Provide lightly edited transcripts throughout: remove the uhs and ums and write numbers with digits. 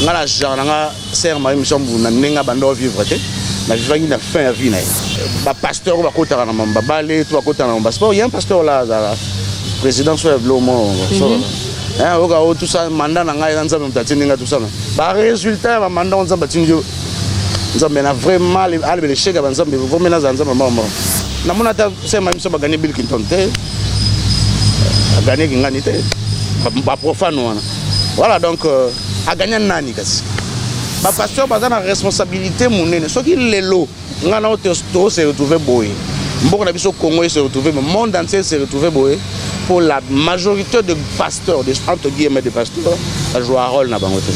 ngala genre ser ma mission na nenga bando vivre te na vivre na fin à vie na ba pasteur ba kota na mamba balé to ba kota na mamba sport il y a un pasteur là président sur le blomo hein oga tout ça mandat na ngai nzambe mtatinga tout ça ba résultat ba mandat nzambe tinjo nzambe na vraiment ale le chega nzambe vraiment na nzambe mama na mona ta sema mission ba gagner Bill Clinton te gagner ngani te ba profane wana voilà donc a gagner nani kasi ba pasteur ba na responsabilité monene soki lelo ngana o testo se retrouver boy mboko na biso Congo se retrouver le monde entier se retrouver boy pour la majorité de pasteurs de entre guillemets de pasteurs a jouer un rôle na bango te.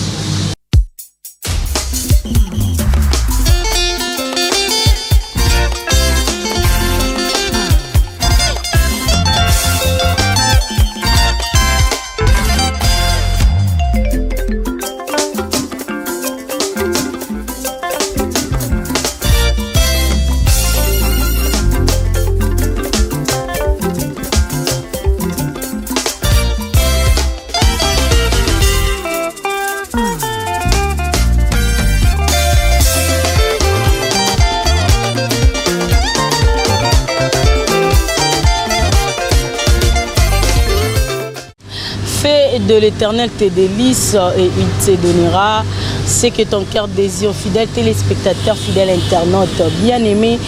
De l'Éternel te délice et il te donnera ce que ton cœur désire. Fidèles téléspectateurs, fidèles internautes, bien-aimés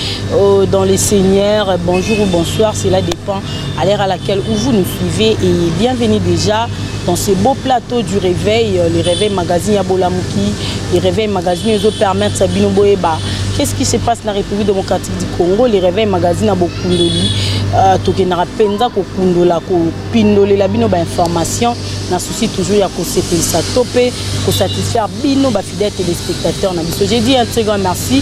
dans les Seigneurs, bonjour ou bonsoir, cela dépend à l'heure à laquelle vous nous suivez et bienvenue déjà dans ce beau plateau du réveil, le réveil magazine Yabolamouki, le réveil magazine qui permettent Sabino Boeba. Qu'est-ce qui se passe dans la République démocratique du Congo? Les réveils magazine à Bokundoli, Tokenara Penza, Kokundola, Kopindole, la bino ba information, na souci toujours ya ko sécuriser topé, ko satisfaire bino ba fidèles téléspectateurs na biso. J'ai dit un très grand merci.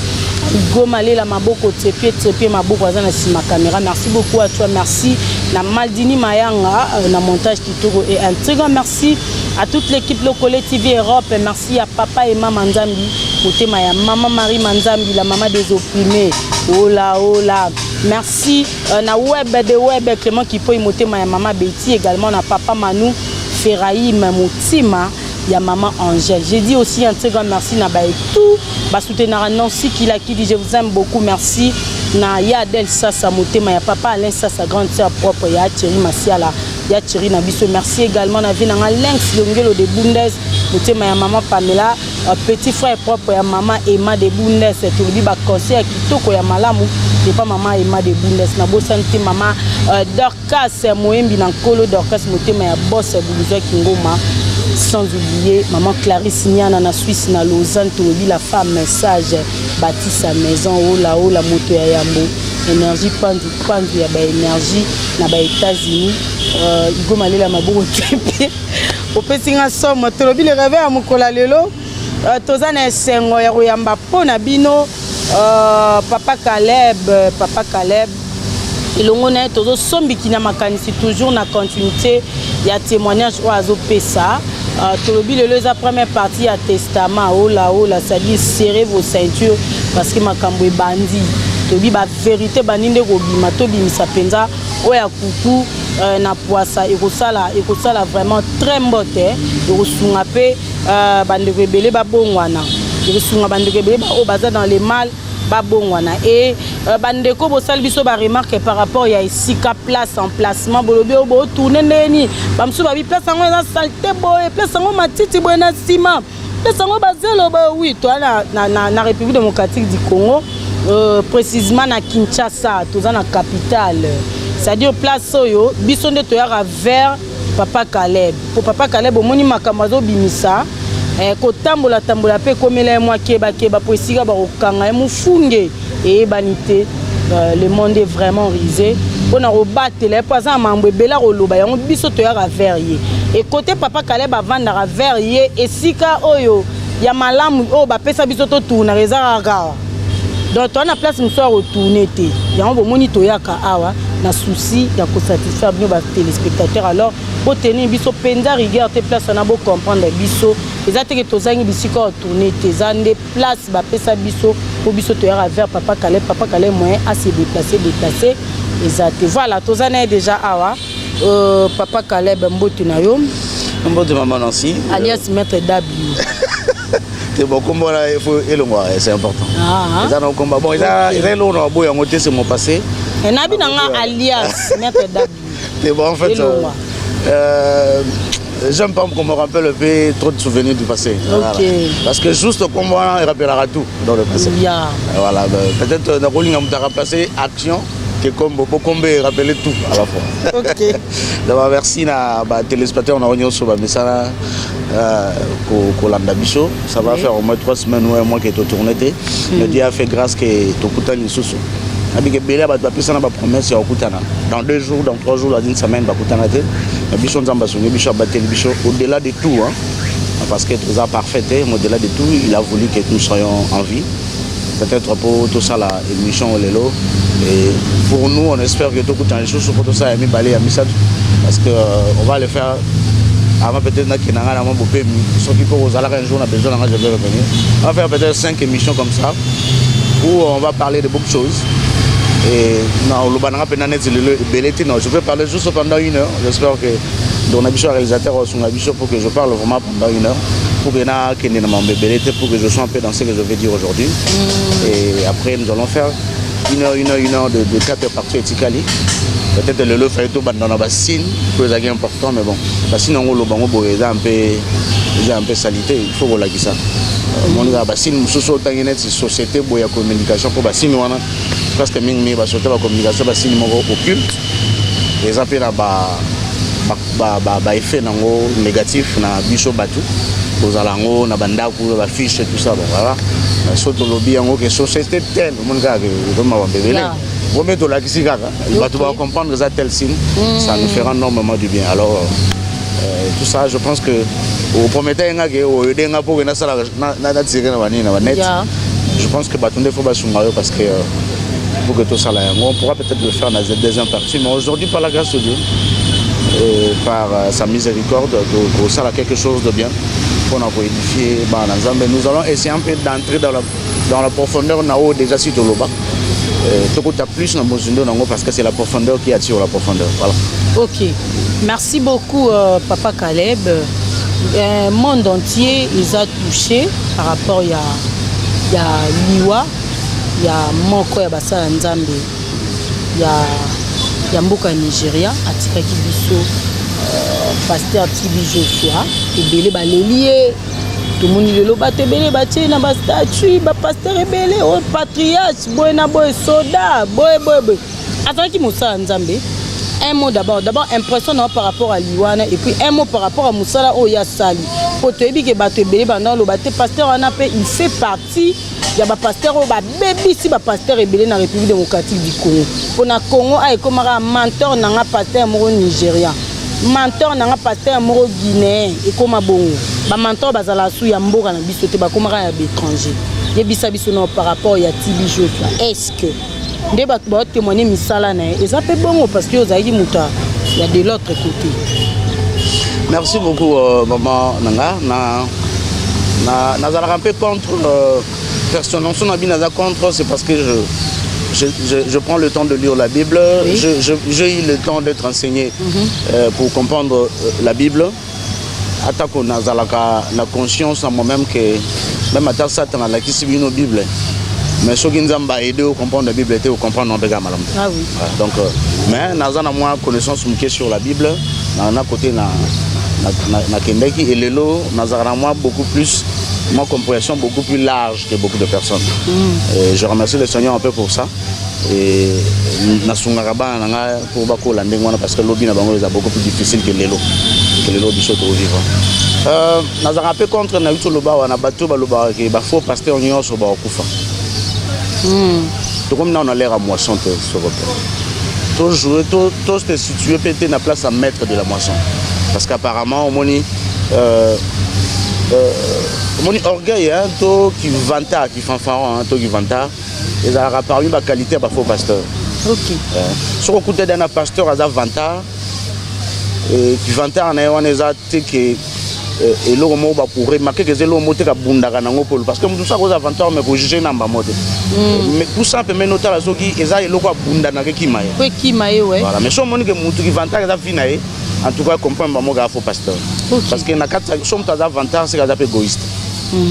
Gomale la maboko tsepied maboko azana si ma caméra. Merci beaucoup à toi, merci na Maldini Mayanga na montage Kitoko et un très grand merci à toute l'équipe Lokole TV Europe. Merci à papa et maman Nzambi, côté Maya maman Marie Manzambi, la maman des opprimés. Oh là. Merci na web de web Clément qui peut moter ma maman Betty, également na papa Manu Ferraï Moutima. Il y a maman Angèle. J'ai dit aussi un très grand merci na tout ba soutenir Nancy qui dit je vous aime beaucoup, merci na Yadel Sasa Motema, ya papa Alain Sasa grande sœur propre, ya Thierry Masiala, ya Thierry Nabiso, merci également na vie na Lynx Longelo de Bundes Motema, ya maman Pamela, petit frère propre ya maman Emma de Bundes, tout le ba conseil kitoko ya malamu et pas maman Emma de Bundes na bo santé maman Dorcas Moembi na Kolo Dorcas Motema ya boss Boulouza Kingoma. Sans oublier maman Clarisse Niana na Suisse na Lausanne, Tobi la femme message bâti sa maison oh la moto ya Yambo énergie pandu ya ba énergie na ba États-Unis igo malela maboko tepe opesinga somo Tobi le réveil à mokola lelo tozana esengo ya koyamba pona bino papa Caleb elongo na tozo sombi kina makanisi toujours na continuité ya témoignage o azo pesa Tolobi le la première partie à testament oh là ça dit serrez vos ceintures parce que makambo bandi Tobi ba vérité baninde robima Tobi misa penza oya kuku na poisa ekosala vraiment très mbote ekosunga pe bande rebelle ba bongwana ekosunga bande rebelle ba o baza dans les mal babongwana et bandeko bosal biso ba remarque par rapport ya isika place emplacement bolobi bo tourner ndeni bamsu ba bi place ngo na salte boye place ngo matiti boye na sima place ngo bazelo ba oui toi na République démocratique du Congo précisément na Kinshasa toza na capitale c'est-à-dire place oyo biso nde to ya vers papa Caleb pour papa Caleb omoni makamazo bimisa kotambola pe komela moi keba po esika ba okanga mufunge et banité le monde est vraiment risé on a rebattre les poisons mambo bela roloba yango biso to ya verrier et côté papa Caleb avanda verrier esika oyo ya malamu o ba pesa biso to tourna rezara donc on a place muso retourner te yango bomoni to ya ka awa na souci ya ko satisfaire bien ba téléspectateurs alors pour tenir biso penza rigueur te place na bo comprendre biso ezate que tozangi bisiko retourner te zande place ba pesa biso pour biso to ya vers papa Caleb moyen à se déplacer ezate voilà tozana déjà awa papa Caleb mbote na yo mbote maman Nancy alias maître W C'est bon, comme il faut c'est important. Ils ont un combat. Bon, ils ont c'est mon passé. Et Nabi n'a alias, maître Dabi. C'est bon, en fait. J'aime pas qu'on me rappelle trop de souvenirs du passé. Voilà. Parce que juste comme moi, il rappellera tout dans le passé. Yeah. Voilà, peut-être dans le on t'a remplacé action que comme Bokombe rappeler tout à la fois. Ok. D'abord, merci à téléspectateurs, on a réuni sur le ça Bicho. Ça va faire au moins 3 semaines ou un mois que tu tourné. Mais Dieu a fait grâce que tu as coupé les sous. Dans 2 jours, dans 3 jours, dans une semaine, au-delà de tout, hein, parce que tout ça parfait, au-delà de tout, il a voulu que nous soyons en vie. Peut-être pour tout ça, l'émission et pour nous, on espère que tout les choses pour tout ça, parce qu'on va le faire avant peut-être qu'il y a un jour, on a besoin de revenir. On va faire peut-être 5 émissions comme ça, où on va parler de beaucoup de choses. Et non, je vais parler juste pendant 1 heure. J'espère que Don Abicho réalisateur son Abicho pour que je parle vraiment pendant 1 heure. Pour que je sois un peu dans ce que je vais dire aujourd'hui. Et après, nous allons faire 1 heure de 4 parties éthicales. Peut-être le fait tout dans la bassine, c'est important, mais bon. Bassine, on a un peu salité, il faut que ça. La bassine, c'est société de communication pour bassine. Parce que la communication est occulte. Les appels ont effet négatif na bicho batu. Aux alango, na banda, la fiche et tout ça. Voilà. Surtout lobby en que société telle, mon gars, il va comprendre que ça tel signe, ça nous fera énormément du bien. Alors, tout ça, je pense que au premier temps, je pense que Batunde faut parce que pour que tout ça, on pourra peut-être le faire dans la deuxième partie, mais aujourd'hui, par la grâce de Dieu, par sa miséricorde, ça a quelque chose de bien pour nous édifier. Nous allons essayer un peu d'entrer dans la profondeur déjà si tu le bas. Plus parce que c'est la profondeur qui attire la profondeur. Voilà. Ok. Merci beaucoup, Papa Caleb. Le monde entier, ils ont touché par rapport à Liwa. Il y a Moko ya Basala Nzambe, il y a Mboka Nigeria, Atika Kibiso, Pasteur Tibi Joshua, et Bele Balelié, tout le monde le bate Bele Baché, na statue, Pasteur Bele, patriarche, boy na boy soda, boy. Attends qui Moussa Nzambe. Un mot d'abord impressionnant par rapport à Liwana et puis un mot par rapport à Moussala Oya Sali. Pour te dire que Baté Bele Bandon, le Baté Pasteur Anapé, il fait partie. Il y a un pasteur au bébé si un pasteur est belé dans la République démocratique du Congo. Pour le Congo, il y a un mentor dans un pasteur nigérien. Mentor dans un pasteur guinéen et comme un bon. Un mentor bazala sou ya mboka na biso te ba comme un étranger. Il y a bisa biso par rapport à Tibi Joshua. Est-ce que des ba témoigner misala na et ça fait bon parce que ozaïdi muta il y a de l'autre côté. Merci beaucoup maman Nanga na un peu contre personnellement contre, c'est parce que je prends le temps de lire la Bible. Oui. J'ai eu le temps d'être enseigné pour comprendre la Bible. Attaque la conscience en moi-même que même à Satan a la Bible. Mais ce qui nous a aidé à comprendre la Bible était à comprendre notre gamme. Ah oui. Donc, mais nous avons moins connaissance sur la Bible. Nous avons côté na Kendeki et Lelo, nous avons beaucoup plus. Une compréhension beaucoup plus large que beaucoup de personnes. Et je remercie le Seigneur un peu pour ça. Et parce que le lobby est beaucoup plus difficile que l'élo. Que l'élo du saut au vivant. Nous avons un peu contre le faux pasteur union sur Bakufa. Tout comme on a l'air à moisson sur le tout se situé peut-être la place à maître de la moisson. Parce qu'apparemment, on mon orgueil, qui vanta, qui fanfaron, qui vanta, ils ont apparu ma qualité à faux pasteur. Ok. Sur le côté d'un pasteur, ils ont vanta, qui vanta en ayant des actes qui et l'homme pour remarquer que c'est l'homme qui a bundaka n'angopol parce que tout ça aux avantages mais pour juger n'amba mode. Mais tout ça peut mener noter la chose qui est là l'homme qui bundana qui maille. Oui qui maille ouais. Voilà mais sur mon que mutu qui vanta que ça finaille en tout cas comprendre mon gars faux pasteur. Parce que na quatre sommes tas avantages c'est qu'ils sont égoïstes.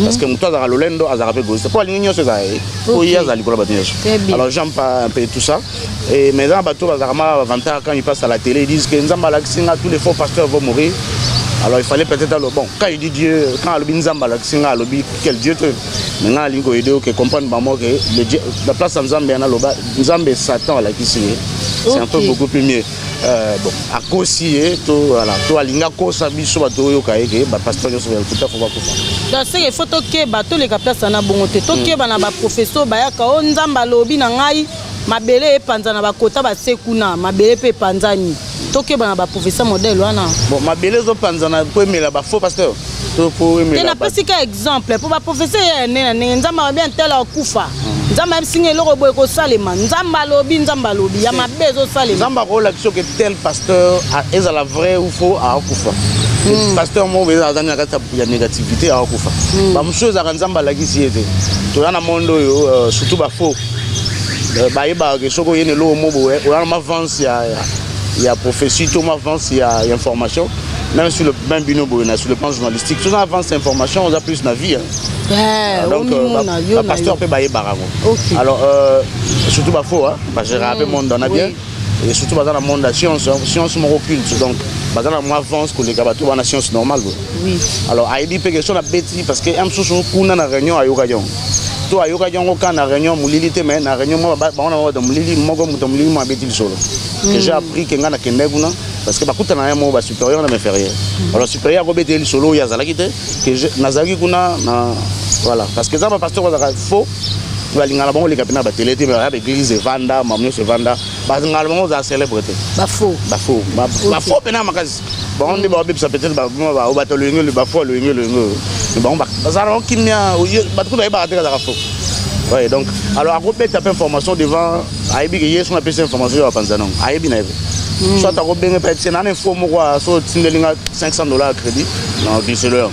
parce que moto azaka lolendo azaka pe gauche pour alingi nyonso eza pour y azali kola bato nyonso. Alors j'aime pas un peu tout ça et maintenant bato bazaka ma avantage quand ils passent à la télé ils disent que nzamba lakisinga tous les faux pasteurs vont mourir. Alors il fallait peut-être alors bon quand il dit Dieu quand le nzamba lakisinga alobi quel Dieu te maintenant lingo aider que comprendre maman que le Dieu la place nzamba na loba nzamba Satan lakisinga c'est un peu beaucoup plus mieux. Bon à cause to voilà to alinga kosa biso bato yo kaeke ba pasteur yo so tout à faut pas donc c'est faut toke bato les place na bongote toke bana ba professeur ba yaka o nzamba lobi na ngai mabele epanza na bakota ba sekuna mabele pe panzani toke bana ba professeur modèle wana bon mabele zo panza na po emela ba faux pasteur to po emela ba tena exemple pour ba professeur ya nene nzamba bien tel akufa nzamba msinge loko boy ko salema nzamba lobi ya mabezo salema nzamba ko la question que tel pasteur est à la vraie ou faux à akufa pasteur mo beza azana kata ya négativité à akufa ba mshoza nzamba la kisiete to yana mondo yo surtout ba faux ba yeba ke soko yene lo mo bo on avance ya prophétie tout avance ya information même sur le même binobo sur le plan journalistique tout avance information on a plus na vie donc le pasteur peut bailler barago alors surtout ba faux parce que rappelle monde dans la bien et surtout dans le monde de la science mon occulte donc dans la moins avance que les gabato dans la science normale oui alors aibi peut question la bêtise parce que am soso kuna na réunion ayoka to ayoka jongo kana réunion mulilité mais na réunion mo ba on a mulili moko mutomulili mo abeti solo que j'ai appris que ngana kende kuna parce que bakuta na mo ba supérieur na inférieur alors supérieur ko beti solo ya zalaki te que nazaki kuna na voilà parce que ça va pasteur za faux balingala bango les kapina ba télé te ba église vanda mamno se vanda ba ngala bango za célébrer ba faux pena makazi bon on dit ba bibsa peut-être ba ba to le ba faux le bon ba ça on kimia ba tout ba te za faux ouais donc alors à groupe taper information devant aibi que yeso na pesa information ya panzanon aibi na soit à groupe ben peut-être na info mo quoi so tindelinga $500 crédit non biseleur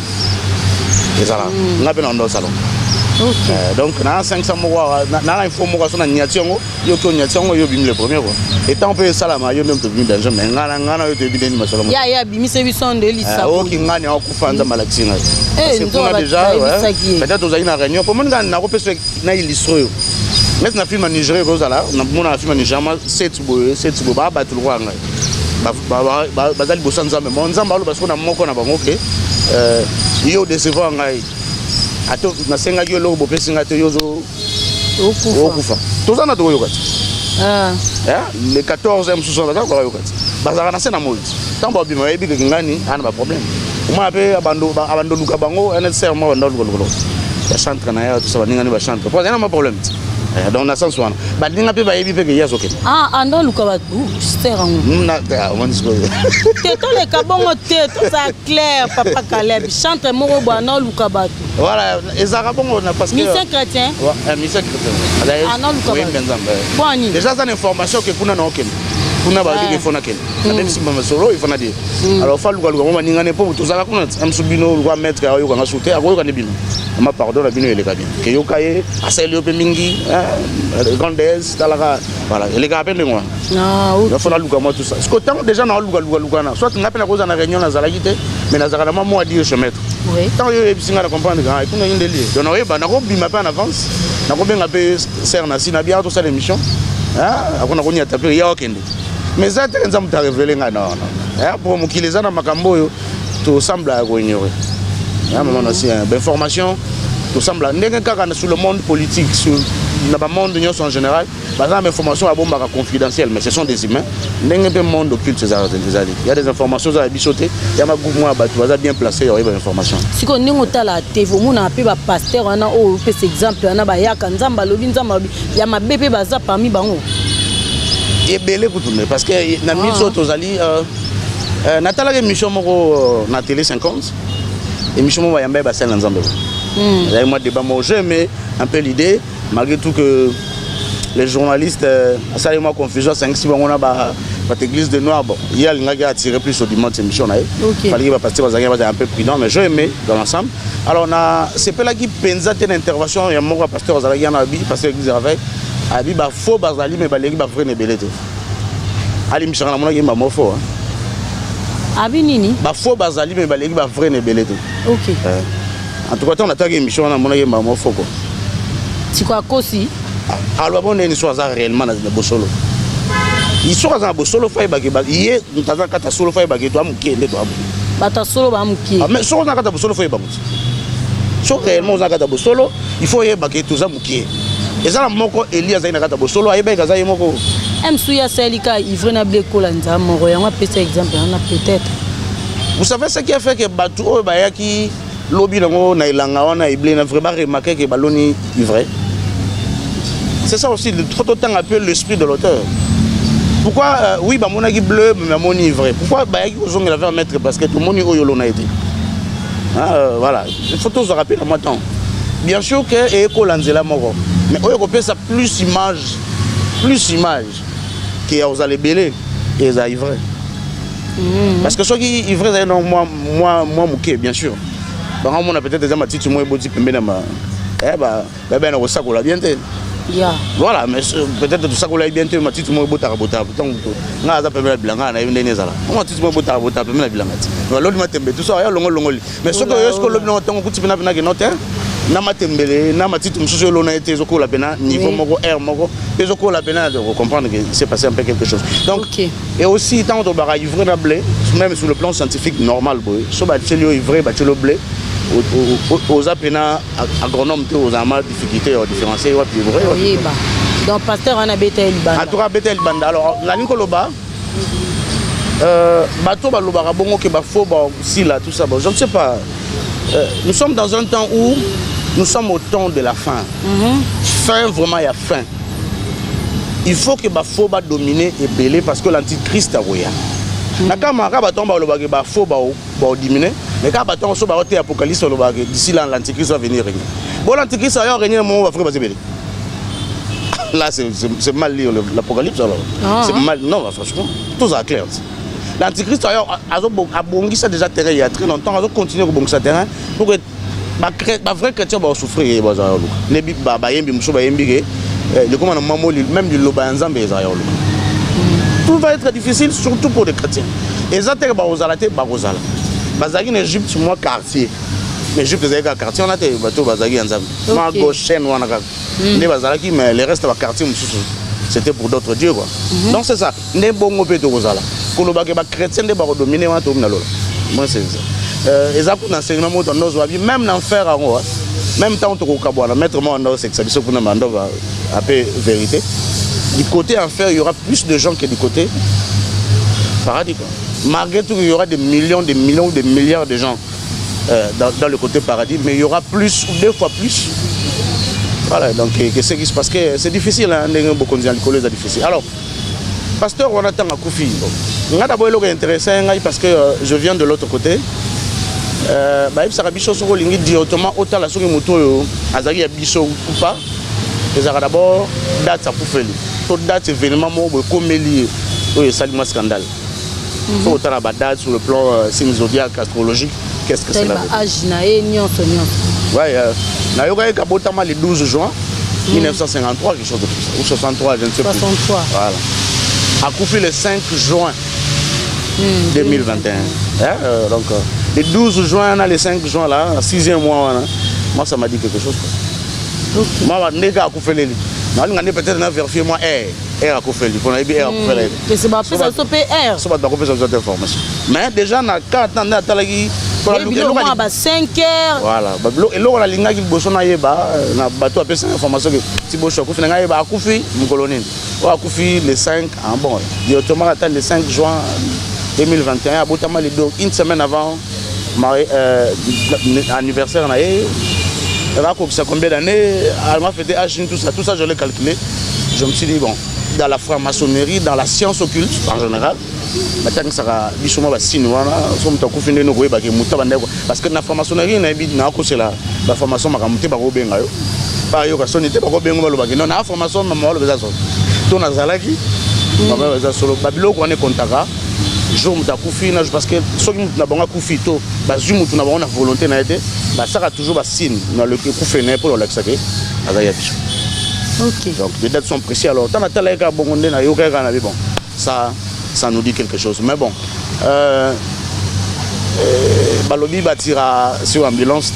et ça là ngape na ndo salon. Donc, dans 500 mois, dans l'info, moi, sur la niationgo, yo to niationgo, yo bim le premier quoi. Et tant peu ça là, yo même to bim dans un mais ngana yo to bim ma salon. Ya bim c'est 800 de lisa. Oh qui ngani en kufanda malaxina. C'est pour déjà peut-être aux aïna réunion pour moi na ko peso na ilistro yo. Mais na film Nigeria ko là, na mona film Nigeria 7 bo ba ba tout roi ngai. Ba dali bosanza mais mon nzamba lo parce qu'on a moko na bango ke yo décevoir ngai. Ato na senga yo lo bopesi ngate yozo okufa tozana to yokati le 14e sous-sol za ko yokati bazaka na sena moldi tamba bima yebi ke ngani ana ba problème uma pe abando luka bango ene serment bando luka ya chantre na ya tout ça baninga ni ba chantre pour ena ma problème donc na sens wana baninga pe ba yebi pe ke yazo ke ando luka ba serment na on dit que to le kabongo te to ça clair papa Caleb chantre moko bwana luka ba voilà ezaka bongo na parce que mission chrétien mission chrétien oui benzamba déjà ça information que kuna na okene kuna ba bige fona ken même si mama solo il faut na dire alors fa luka luka mama ninga ne po to zaka kuna amsubino luka mettre ayo ka ngasuté akoyo ka bino ma pardon la bino ele ka bien que yo kaye aseli yo pe mingi grandesse talaka voilà ele ka appelle moi il faut na luka moi tout ça parce que tant déjà na luka na soit ngapela ko za na réunion na zalaki te mais na zaka na moi à dire je mettre tant yo ebisinga na comprendre quand kuna indeli donc na yeba na ko bima pa en avance na ko benga pe ser na sina bien tout ça l'émission akona ko nya taper ya okende mais ça te nza muta révéler nga non pour mukileza na makambo yo to semble à ignorer maman aussi information to semble ndenge kaka sur le monde politique sur le monde en général par exemple information à bomba confidentielle mais ce sont des humains ndenge pe monde occulte ces arts il y a des informations à bichoter il y a ma groupe moi ba tu vas bien placer il y a des informations siko ndingo tala TV mona pe ba pasteur wana o pe exemple wana ba yaka nzamba lobi nzamba ya mabebe baza parmi bango ebele kutume parce que na miso tozali natala émission moko na télé 50 émission moko yamba ba sala nzambe là moi débat moi mais un peu l'idée malgré tout que les journalistes ça moi confusion 5 6 on a ba église de noir bon il y a l'ingé attiré plus au dimanche émission là fallait que pasteur bazanga un peu prudent mais j'ai aimé dans l'ensemble alors on a c'est pas là qui pensa une intervention il y a mon pasteur bazanga na bi pasteur église avec abi ba faux bazali mais balegi ba vrai nebelete ali mishanga mona ki mama faux abi nini ba faux bazali mais balegi ba vrai nebelete OK En tout cas, on attaque une émission, on a mon foko. Tu crois qu'aussi? Alors, on est une histoire réellement dans le Bossolo. L'histoire dans le Bossolo, il faut que il y ait une solo, il faut que toi, mouké, les doigts. Bata solo, ba mouké. Mais sur on a un Bossolo, il faut que sur réellement, on a un Bossolo, il faut que tout ça mouké. Et ça, moko Elias a un Bossolo, il y a un moko. Souya Selika, il veut n'abler Kolanza, mon royaume, on va peut-être exemple, on a peut-être. Vous savez ce qui a fait que Batou, qui lobby dans na ilanga on a iblé na vraiment remarqué que balloni est vrai. C'est ça aussi, trop de temps appelle l'esprit de l'auteur. Pourquoi oui bah mon agi bleu mais mon est vrai. Pourquoi bah qui osons la faire mettre parce que tout le monde oyolo na été. Voilà, il faut tous se rappeler en temps. Bien sûr que éco lanzela moko. Mais on peut ça plus image que aux allez belé et ça est vrai. Parce que ceux qui est vrai non moi mouké bien sûr. Bah on a peut-être des amatites moi boti pembe na ma ben on ça la bien voilà mais peut-être tout ça qu'on l'a bien tu matite moi bota donc nga za pembe bilanga na yende nezala on matite moi bota pembe na bilanga l'autre matembe tout ça ya longo mais ce que est-ce que l'autre non tant kuti pena que note na matembele na matite mususu lo na été zoko la pena niveau moko air moko et zoko la pena de comprendre que c'est passé un peu quelque chose donc et aussi tant on bara ivre na blé même sur le plan scientifique normal boy so ba tchelio ivre ba tchelo blé aux apprenants agronomes aux amas difficultés à différencier oui bah donc pasteur on a Bethel Banda en tout cas Bethel Banda alors la ligne koloba bateau baloba bongo que ba faux ba aussi là tout ça bon je ne sais pas nous sommes dans un temps où nous sommes au temps de la fin fin vraiment il y a fin il faut que ba faux ba dominer et belé parce que l'antichrist a roya nakama ka batomba loba ke ba faux ba diminuer mais quand batomba so ba roté apocalypse loba ke d'ici là l'antichrist va venir régner bon l'antichrist va régner mon va faire passer belé là c'est mal lire l'apocalypse alors c'est mal non franchement tout ça clair l'antichrist a bongi ça déjà terrain il y a très longtemps a continuer ko bongi ça terrain pour que ba vrai chrétien va souffrir ba za ne bi ba yembi muso ba yembi ke le comment même du loba nzambe za yo tout va être difficile, surtout pour les chrétiens. Et ça, c'est Barozala. Bazagi en Égypte, moi, quartier. Mais Égypte, c'est un quartier, on a des bateaux Bazagi en Zambie. Moi, gauche, chaîne, on a des Bazalaki, mais les restes, quartier, c'était pour d'autres dieux. Donc, c'est ça. Les bons peu de Rosala. Pour le baguette chrétien, les barreaux dominés, on a tout. Moi, c'est ça. Et ça, pour l'enseignement, dans nos avis, même l'enfer, même tant que Kaboana, mettre moi en os, c'est ça, pour nous demander un peu vérité. Du côté enfer, il y aura plus de gens que du côté paradis. Malgré tout, il y aura des millions, des milliards de gens dans le côté paradis, mais il y aura plus, 2 fois plus. Voilà, donc qu'est-ce qui se passe? C'est difficile, hein, beaucoup de gens c'est difficile. Alors, pasteur, on attend à Koufi. On a d'abord intéressant parce que je viens de l'autre côté. Il sera bichot sur le dit autrement autant la souris moto azali bichot ou pas. Il sera d'abord date à Koufeli. Toute date événement comme lié au salement scandale. Il faut autant la date sur le plan signe zodiaque astrologique. Qu'est-ce que c'est là? Ouais, Nayoka Kabotama le 12 juin 1953, quelque chose de plus. Ou 63, je ne sais 63. Plus. Voilà. A Koufeli le 5 juin 2021. Donc, le 12 juin, on a le 5 juin là, 6e mois, moi ça m'a dit quelque chose. Okay. Moi, je n'ai pas Koufeli. Je peut-être vérifier moi R à Koufeli. On a dit R à Koufeli. C'est pas ça se peut R. Ça va pas faire cette information. Mais déjà, quand on a talagi pour le 5 heures. Voilà. Et là, on a l'inga qui bosse na yeba, na bateau appelle cette information que si bosse Koufeli na yeba Koufi, mon colonel. On a Koufi le 5 en bon. Directement attend le 5 juin 2021 à Botama les deux une semaine avant anniversaire na yé. Ça combien d'années, elle m'a fait des âges, tout ça je l'ai calculé. Je me suis dit, bon, dans la franc-maçonnerie, dans la science occulte en général, ça va parce que dans la franc-maçonnerie, c'est la formation non, la formation parce que ceux qui ont koufi to bazui mutu na bona volonté na été ba saka toujours ba signe dans le koufi na pour l'exaké azaya bicho. OK. Donc les dates sont précises alors tant atala ka bongonde na yoka na bon ça nous dit quelque chose mais bon balobi batira sur ambulance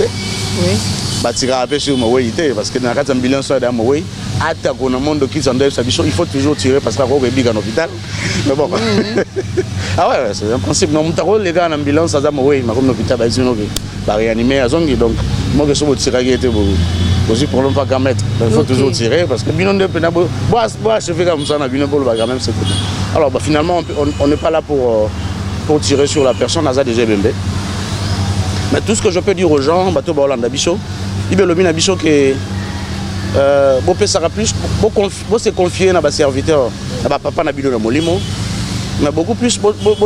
Oui. Batira après sur Mawei parce que dans la ambulance de Mawei, attaque au monde qui s'en il faut toujours tirer parce qu'on est big en hôpital. Mais bon. Ah ouais, c'est un principe. Non, les gars en ambulance à Mawei, mais comme l'hôpital, bah réanimer à Zongi. Donc, moi, je suis tiré aussi pour ne pas qu'à mettre. Il faut toujours tirer parce que binon de penabo, bois, je fais comme ça, on a binon pour le bagarre même c'est cool. Alors, bah, finalement, on n'est pas là pour tirer sur la personne, Naza déjà bébé. Mais tout ce que je peux dire aux gens, bateau Baolanda Bicho, il veut le bien Bicho que Bopé Sarah plus, vous se confier dans les serviteurs, dans papa Nabilo de Molimo, mais beaucoup plus,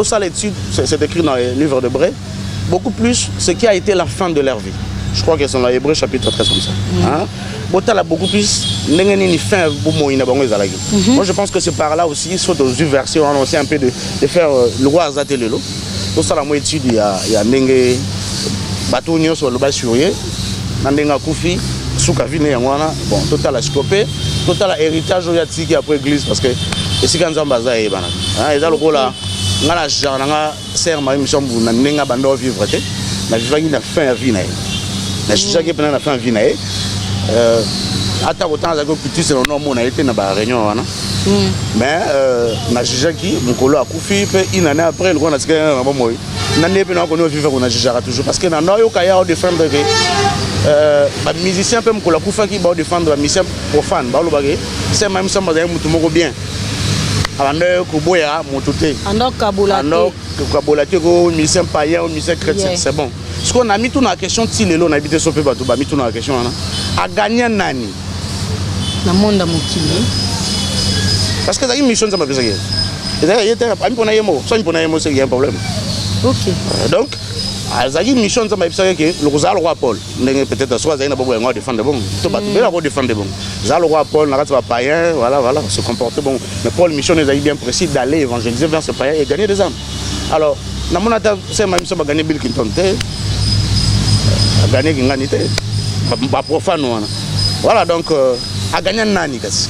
ça l'étude, c'est écrit dans les livres de Bré, beaucoup plus ce qui a été la fin de leur vie. Je crois qu'ils sont dans Hébreux chapitre 13 comme ça. Bota a beaucoup plus, moi je pense que c'est par là aussi, il faut dans une version, on essaie un peu de faire le roi Azatelelo. Tout ça, la moitié étude, il y a Nenge. Bateau nyo sur le bas surye nandenga kufi suka vine yangwana bon total a scopé total a héritage ya tiki après église parce que esika nzamba za yebana eza lokola ngala genre nga ser ma mission bu nandenga bando vivre te na vivaki na fin ya vie na ye na chaki pena na fin ya vie na ye ata autant za ko petit c'est non mona été na ba réunion wana mais na chaki mukolo akufi pe inane après le ko na tsika na ba moyi nane pe na ko no vivre ko na jijara toujours parce que na no yo kaya défendre que ba musicien pe mukolo akufa ki ba défendre ba musicien profane ba lo bagé c'est même ça ba mutu moko bien abande ko boya mutu te ando kabola te ko musicien païen ou musicien chrétien c'est bon ce qu'on a mis tout na question ti lelo na habité sope ba to ba mis tout na question na a gagner nani na monde mokili parce que ça une mission ça m'a besoin et ça y était ami pour na yemo so pour na yemo c'est un problème. OK Donc azaki mission ça m'a besoin que le roi Paul peut-être soit ça na bobo ngwa défendre bon to ba to défendre bon ça le roi Paul na ka païen voilà se comporter bon mais Paul mission est bien précis d'aller évangéliser vers ce païen et gagner des âmes. Alors na mona ta c'est même ça va gagner Bill Clinton te gagner ngani te ba profane voilà donc a gagner nani kasi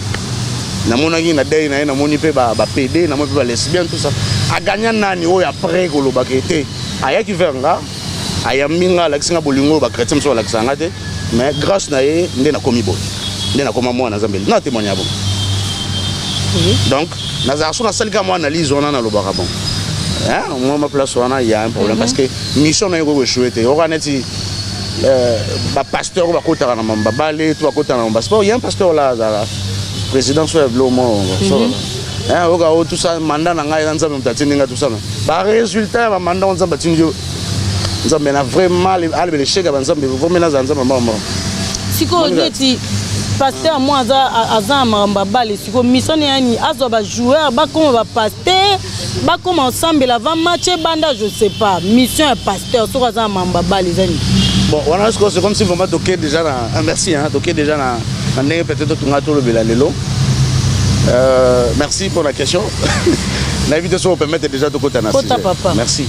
na monaki na dei na moni pe ba PD na moni pe ba lesbien tout ça a gagner nani o après ko lo ba kete aya ki veranga aya minga la kinga bolingo ba chrétien so la kisanga te mais grâce na ye ndé na komi bo ndé na koma mwana zambeli na témoignage bon donc na za so na salika mo analyse on na lo ba bon hein moi ma place on il y a un problème parce que mission na yo échoué te o kaneti ba pasteur ba kota na mamba balé to ba kota na mamba sport il y a un pasteur là président soit blomo hein oga tout ça mandat na ngai nzambe mtatindinga tout ça ba résultat ba mandat nzambe tindio nzambe na vraiment albe cheka ba nzambe vraiment na nzambe mama siko neti pasteur moi aza mamba balé siko mission yani azo ba joueur ba comme ba pasteur ba comme ensemble avant match banda je sais pas mission un pasteur sur aza mamba balé zani. Bon, voilà, c'est comme si vous m'avez toqué déjà dans... merci, hein, toqué déjà dans peut-être tout le Belalelo. Merci pour la question. L'invitation vous permet déjà de côté Nancy. Papa. Merci.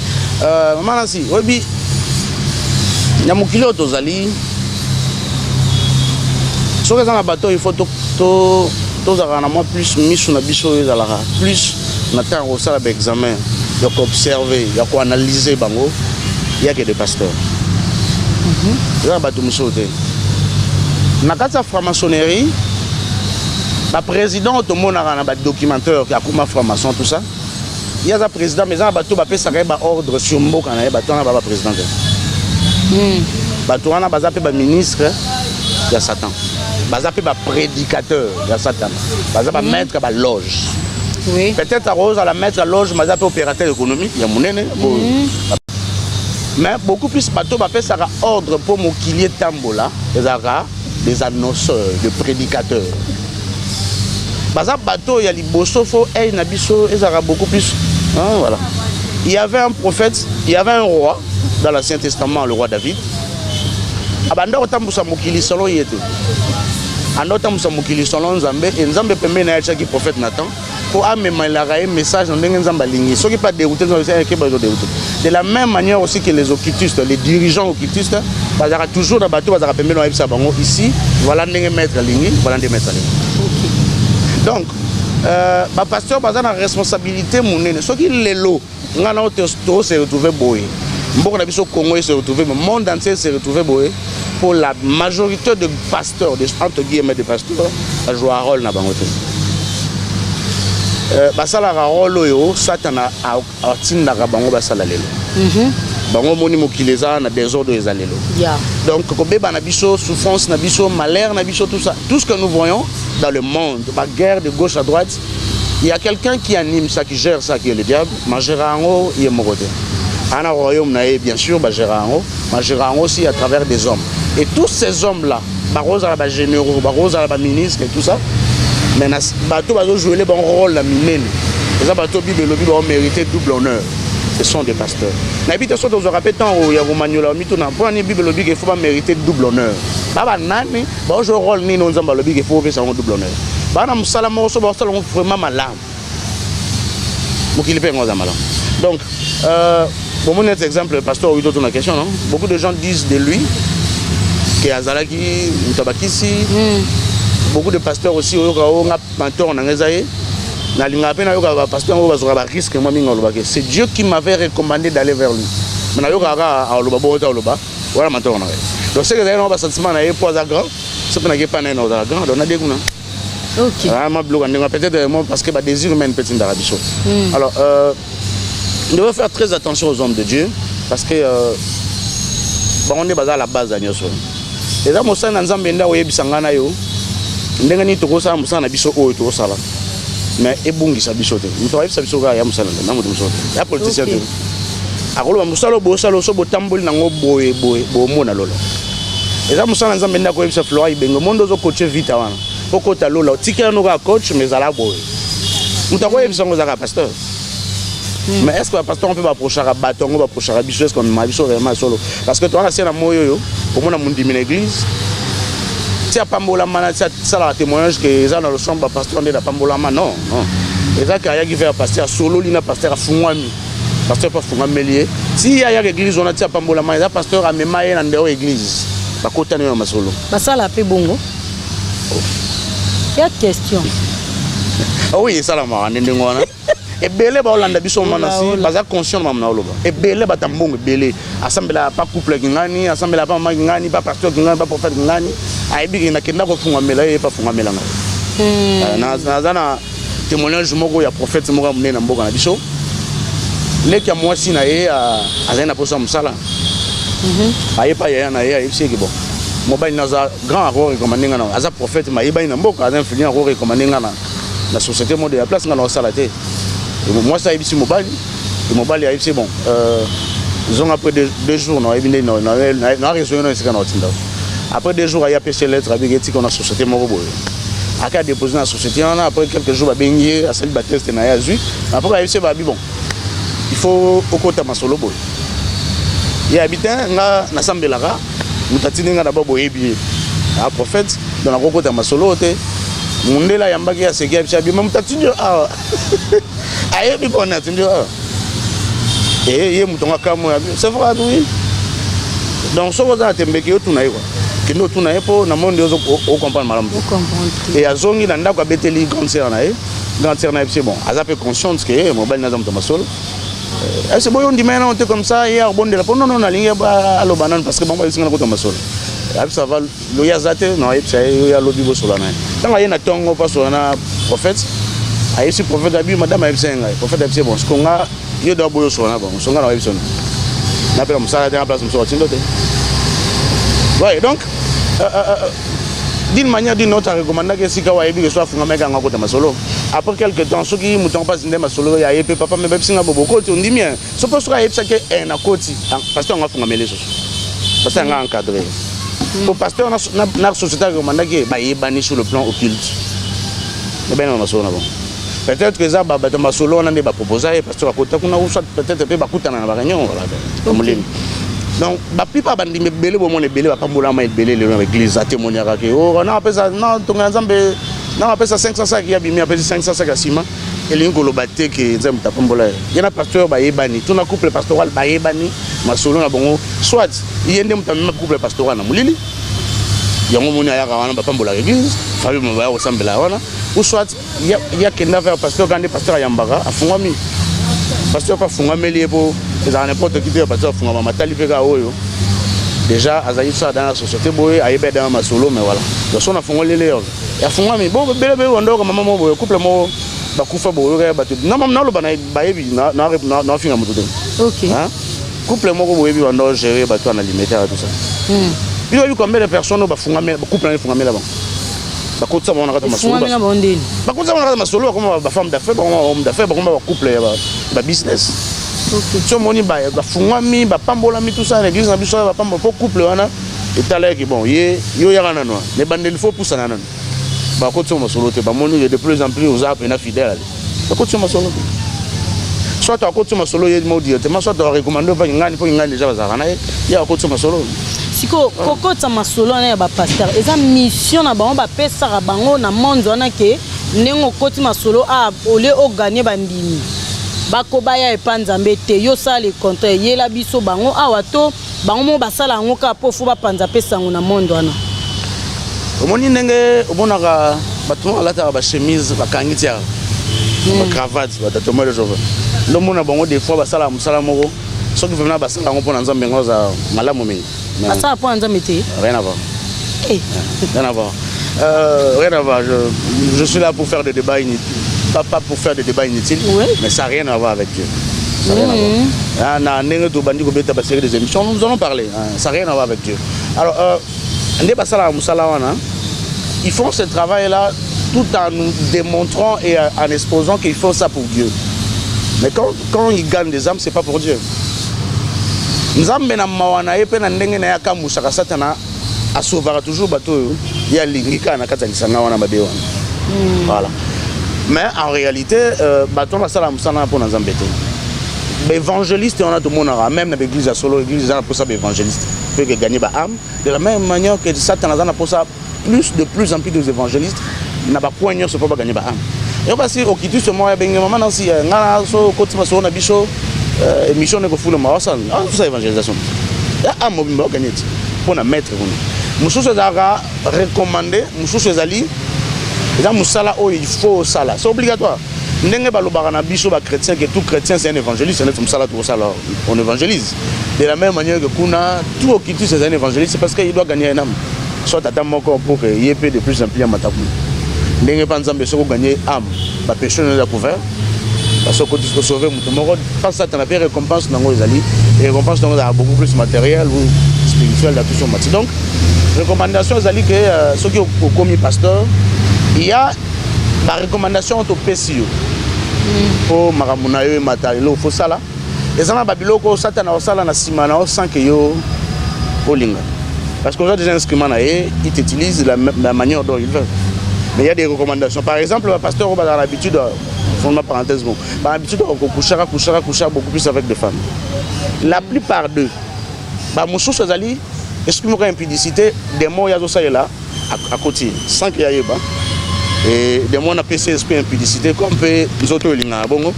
Maman Nancy, oui, Nyamukilo Tozali. Sur les bateaux, il faut plus mis sur la bichou plus on attend au salle d'examen, il y a observer, il y a analyser bango, il y a que des pasteurs. Il y a bateau musote. Na kata franc-maçonnerie, le président tout le monde a un documentaire qui a comme franc-maçon tout ça. Il y a un président mais un bateau bape ça un ordre sur mbo quand il bateau na ba président. Bateau na baza pe ba ministre il y a Satan. Baza pe ba prédicateur il y a Satan. Baza ba maître ba loge. Oui. Peut-être à Rose à la maître à loge baza pe opérateur économique il y a monene. Mais beaucoup plus bateau bape ça ordre pour mon kilier tambola des annonceurs, des prédicateurs. Baza bateau il y a les bossofo et nabiso et ça beaucoup plus. Voilà. Il y avait un prophète, il y avait un roi dans l'Ancien Testament, le roi David. Abanda otambusa mokili solo yete. Ando otambusa mokili solo nzambe et nzambe pembe na yachaki prophète Nathan pour amener un message dans nzamba lingi. Ceux qui pas déroutés de la même manière aussi que les occultistes, les dirigeants occultistes, bazara toujours dans bateau bazara pembe na yebisa bango ici, voilà ndenge maître lingi, voilà ndenge maître lingi. Donc ba pasteur bazana responsabilité monene. Ceux qui les lots ngana to se retrouver boy. Mboka na biso Congo se retrouvé, le monde entier s'est retrouvé pour la majorité de pasteurs, entre guillemets de pasteurs, à jouer un rôle dans bangote. Basala rôle yo satana a tinda bango basala lelo. Bango moni mokileza na désordre ezalelo. Donc kobeba na biso souffrance na biso malheur na biso tout ça, tout ce que nous voyons dans le monde, la guerre de gauche à droite, il y a quelqu'un qui anime ça, qui gère ça, qui est le diable. Majerango il est moroté. En un royaume bien sûr Majerango, Majerango aussi à travers des hommes. Et tous ces hommes là, barose à la généraux, barose à la ministre et tout ça. Mais bateau va jouer le bon rôle la minene. Les bateaux Bible ont mérité double honneur. Ce sont des pasteurs. N'habite soit aux répétants où il y a Romaniola mituna pour une Bible lobi qu'il faut pas mériter double honneur. Baba nani, ba jouer rôle ni non zamba lobi qu'il faut faire un double honneur. Ba na musala mo so ba sala vraiment malam. Mo qu'il peut ngoza malam. Donc pour mon exemple le pasteur Wido ton question non. Beaucoup de gens disent de lui que Azalaki Mutabakisi. Beaucoup de pasteurs aussi ont un mentor en Angazaï. C'est Dieu qui m'avait recommandé d'aller vers lui. Donc c'est que j'ai un sentiment grand. C'est pas grand. Peut-être parce que désir humain peut d'Arabie. Alors on doit faire très attention aux hommes de Dieu parce que on est basé à la base de Nyoso. Et là, Moussa Nanzambenda ou Yebisangana yo. Ndengani tokosa musana biso oyo tosala mais ebungisa biso te muto ayebisa biso ka ya musana na muto muso ya politicien te akolo musalo bosalo so botamboli nango boye bomona lolo eza musana nzambe ndako yebisa Flora Ibengo mondo zo coacher vita wana okota lola tikela no ka coach mais ala boye muto ko yebisa ngo zaka pasteur mais est-ce que le pasteur on peut approcher à bâton on va approcher à biso est-ce qu'on m'a biso vraiment solo parce que toi là c'est na moyo yo pour mon mundi min église. Si à Pambolama, ça la témoignage que les gens dans le chambre pasteur de la Pambolama, non. Les gens qui fait pasteur solo, il y a pasteur à Fungwami, pasteur pas Fungwami. Si il y a l'église, on a dit à Pambolama, il y a pasteur à Memaye dans l'église. Pas côté de ma solo. Ça la paix bongo. Quelle question? Oui, ça la marre, et belé ba Hollande biso manasi baza conscient mamna oloba et belé ba tambongo belé assemblée pas couple ngani assemblée pas mama ngani pas pasteur ngani pas prophète ngani aibi na kenda ko funga mela e pas funga mela na zana témoignage moko ya prophète moko munene na mboka na biso leki ya mwasi na ye azana posa musala aye pa ya na ye ayi bon mobile na za grand erreur comme ndinga na aza prophète ma yeba na mboka aza influent erreur comme ndinga na société mode ya place ngana osala te. Moi, ça a été mobile. Le mobile a été bon. Ils ont après 2 jours, après 2 jours, il y a PC lettre avec l'éthique dans la société. Après, il a déposé dans la société. Après quelques jours, il y a un test. Après, il a dit bon, il faut au côté de ma solo. Il y a habité dans l'assemblée là. Nous avons d'abord un prophète dans la côté de ma solo. Mundela yambaki ya segi ya bi mutatinjo ah ayebi bona tinjo ah ye mutonga kamo ya c'est vrai oui donc so vous atembeki otuna yiko kino tuna yepo na monde ozo o comprendre malam et azongi na ndako beteli concert na ye c'est bon azape conscience que mobile na zamto masolo c'est bon on dit maintenant on était comme ça hier bon de la non na linga alo banane parce que bon il singa ko masolo ça va le yazate non et puis ya lobby bo solana tant ayena tongo pas solana prophète ayi si prophète abi madame ayi senga prophète abi bon skonga yo do boyo solana bon songa na ayi son na pela musala de place muso tindote ouais donc d'une manière d'une autre recommande que si ka wa ebi que soit funga meka ngako ta masolo après quelques temps ceux qui muton pas ndema masolo ya yepe papa me bebi singa bobo ko on dit bien so pas so ayi que na koti parce que on va funga mele so parce que on a encadré. Pour pasteur na société recommandé que sur le plan occulte. Peut-être que ça ba solo on a des proposé pasteur à côté peut-être peut ba kutana na réunion voilà. Donc ba pipa bandi me belé bo mon belé ba pambola ma belé l'église a témoigner que oh on appelle ça non ton ensemble non appelle ça 500 sacs il y a bien appelle 500 sacs à ciment et l'ingolo baté que nzam ta pambola il y a pasteur ba yebani tout na couple pastoral ba yebani ma solo na bongo soit il y a ndem ta même couple pastoral na mulili yango moni aya wana ba pambola l'église fabi mo ba ressemble là wana ou soit il y a kenda vers pasteur gande pasteur yambaka afungami pasteur pas fungami lié pour et dans n'importe qui parce que fuma matali peka oyo déjà azali ça dans la société boy ayebe dans ma solo mais voilà donc on a fongolé les ya fuma mais bon bele wando ko maman boy couple mo ba kufa boy ba non mam na lo ba na yebi na finga mutu OK hein couple mo ko boy bi wando gérer ba to na limiter tout ça il y a eu combien de personnes ba funga ba couple na funga mela bon ba ko tsa mona ka ma solo ba ko tsa mona ka ma solo comme ba femme d'affaires ba homme d'affaires ba couple ba business OK so moni ba funga mi ba pambola mi tout ça l'église na biso ba pambola pour couple wana et talé qui bon yo ya kana no ne bandeli faut pousser na non ba ko tsa ma solo te ba moni de plus en plus aux apps na fidèle ba ko tsa ma solo soit tu as ko tsa ma solo ye mo dire te ma soit tu recommander pas ngani pour ngani déjà bazara na ya ko tsa ma solo siko kokota masolo na ba pasteur eza mission na bango ba pesa bango na monde wana ke nengo koti masolo a ole o gagner bandimi bako baya epanzambe te yo sala le contraire yela biso bango awa to bango mo basala ngo ka po fu ba panza pesa ngo na monde wana omoni ndenge omonaka bato alata ba chemise ba kangitia ba cravate ba tatoma le jove ndo mona bango des fois basala musala moko soki vraiment basala ngo pona nzambe ngoza malamu me ça pour un métier. Rien à voir. Rien à voir. Rien à voir. Je suis là pour faire des débats inutiles. Pas pour faire des débats inutiles, mais ça n'a rien à voir avec Dieu. Ça n'a rien à voir. Des émissions, nous allons parler. Ça n'a rien à voir avec Dieu. Alors, ils font ce travail-là tout en nous démontrant et en exposant qu'ils font ça pour Dieu. Mais quand ils gagnent des âmes, ce n'est pas pour Dieu. Nzambe na mawana yepe na ndenge na yaka musaka satana asovara toujours bato ya lingika na kata lisanga wana mabe wana voilà mais en réalité bato na sala musana pour Nzambe te évangéliste on a tout monde même dans l'église à solo église za pour ça évangéliste peut que gagner ba âme de la même manière que satana za na pour ça de plus en plus des évangélistes na ba poigneur se pas gagner ba âme et parce que au kitu ce mois benga maman nansi ngana so kotima so na biso mission ne ko fulu mawasa tout ça évangélisation ya amo bimba gagner pour na mettre vous mususu zaka recommander mususu zali za musala o il faut sala c'est obligatoire ndenge balobaka na biso ba chrétien que tout chrétien c'est un évangéliste c'est musala tout ça on évangélise de la même manière que kuna tout qui dit c'est un évangéliste c'est parce qu'il doit gagner un âme soit à moko pour que yep de plus en plus mataku ndenge pa nzambe soko gagner âme ba péché nous a couvert parce que quand tu sauver mon moro pas ça tu as fait récompense dans les alliés et récompense dans beaucoup plus matériel ou spirituel dans tout son matière donc recommandation aux alliés que ceux qui ont commis pasteur il y a la recommandation au PCO pour maramunayo et matériel faut ça là et ça na babiloko satana osala na simana o sans que yo olinga parce qu'on a des instruments là et ils utilisent la manière dont ils veulent mais il y a des recommandations par exemple le pasteur a l'habitude fondement parenthèse bon par habitude on coucher beaucoup plus avec des femmes la plupart d'eux ba mususu azali exprime une impudicité des mots yazo ça là à côté sans qu'il y ait et des mots na PC esprit impudicité comme peut les autres linga bongo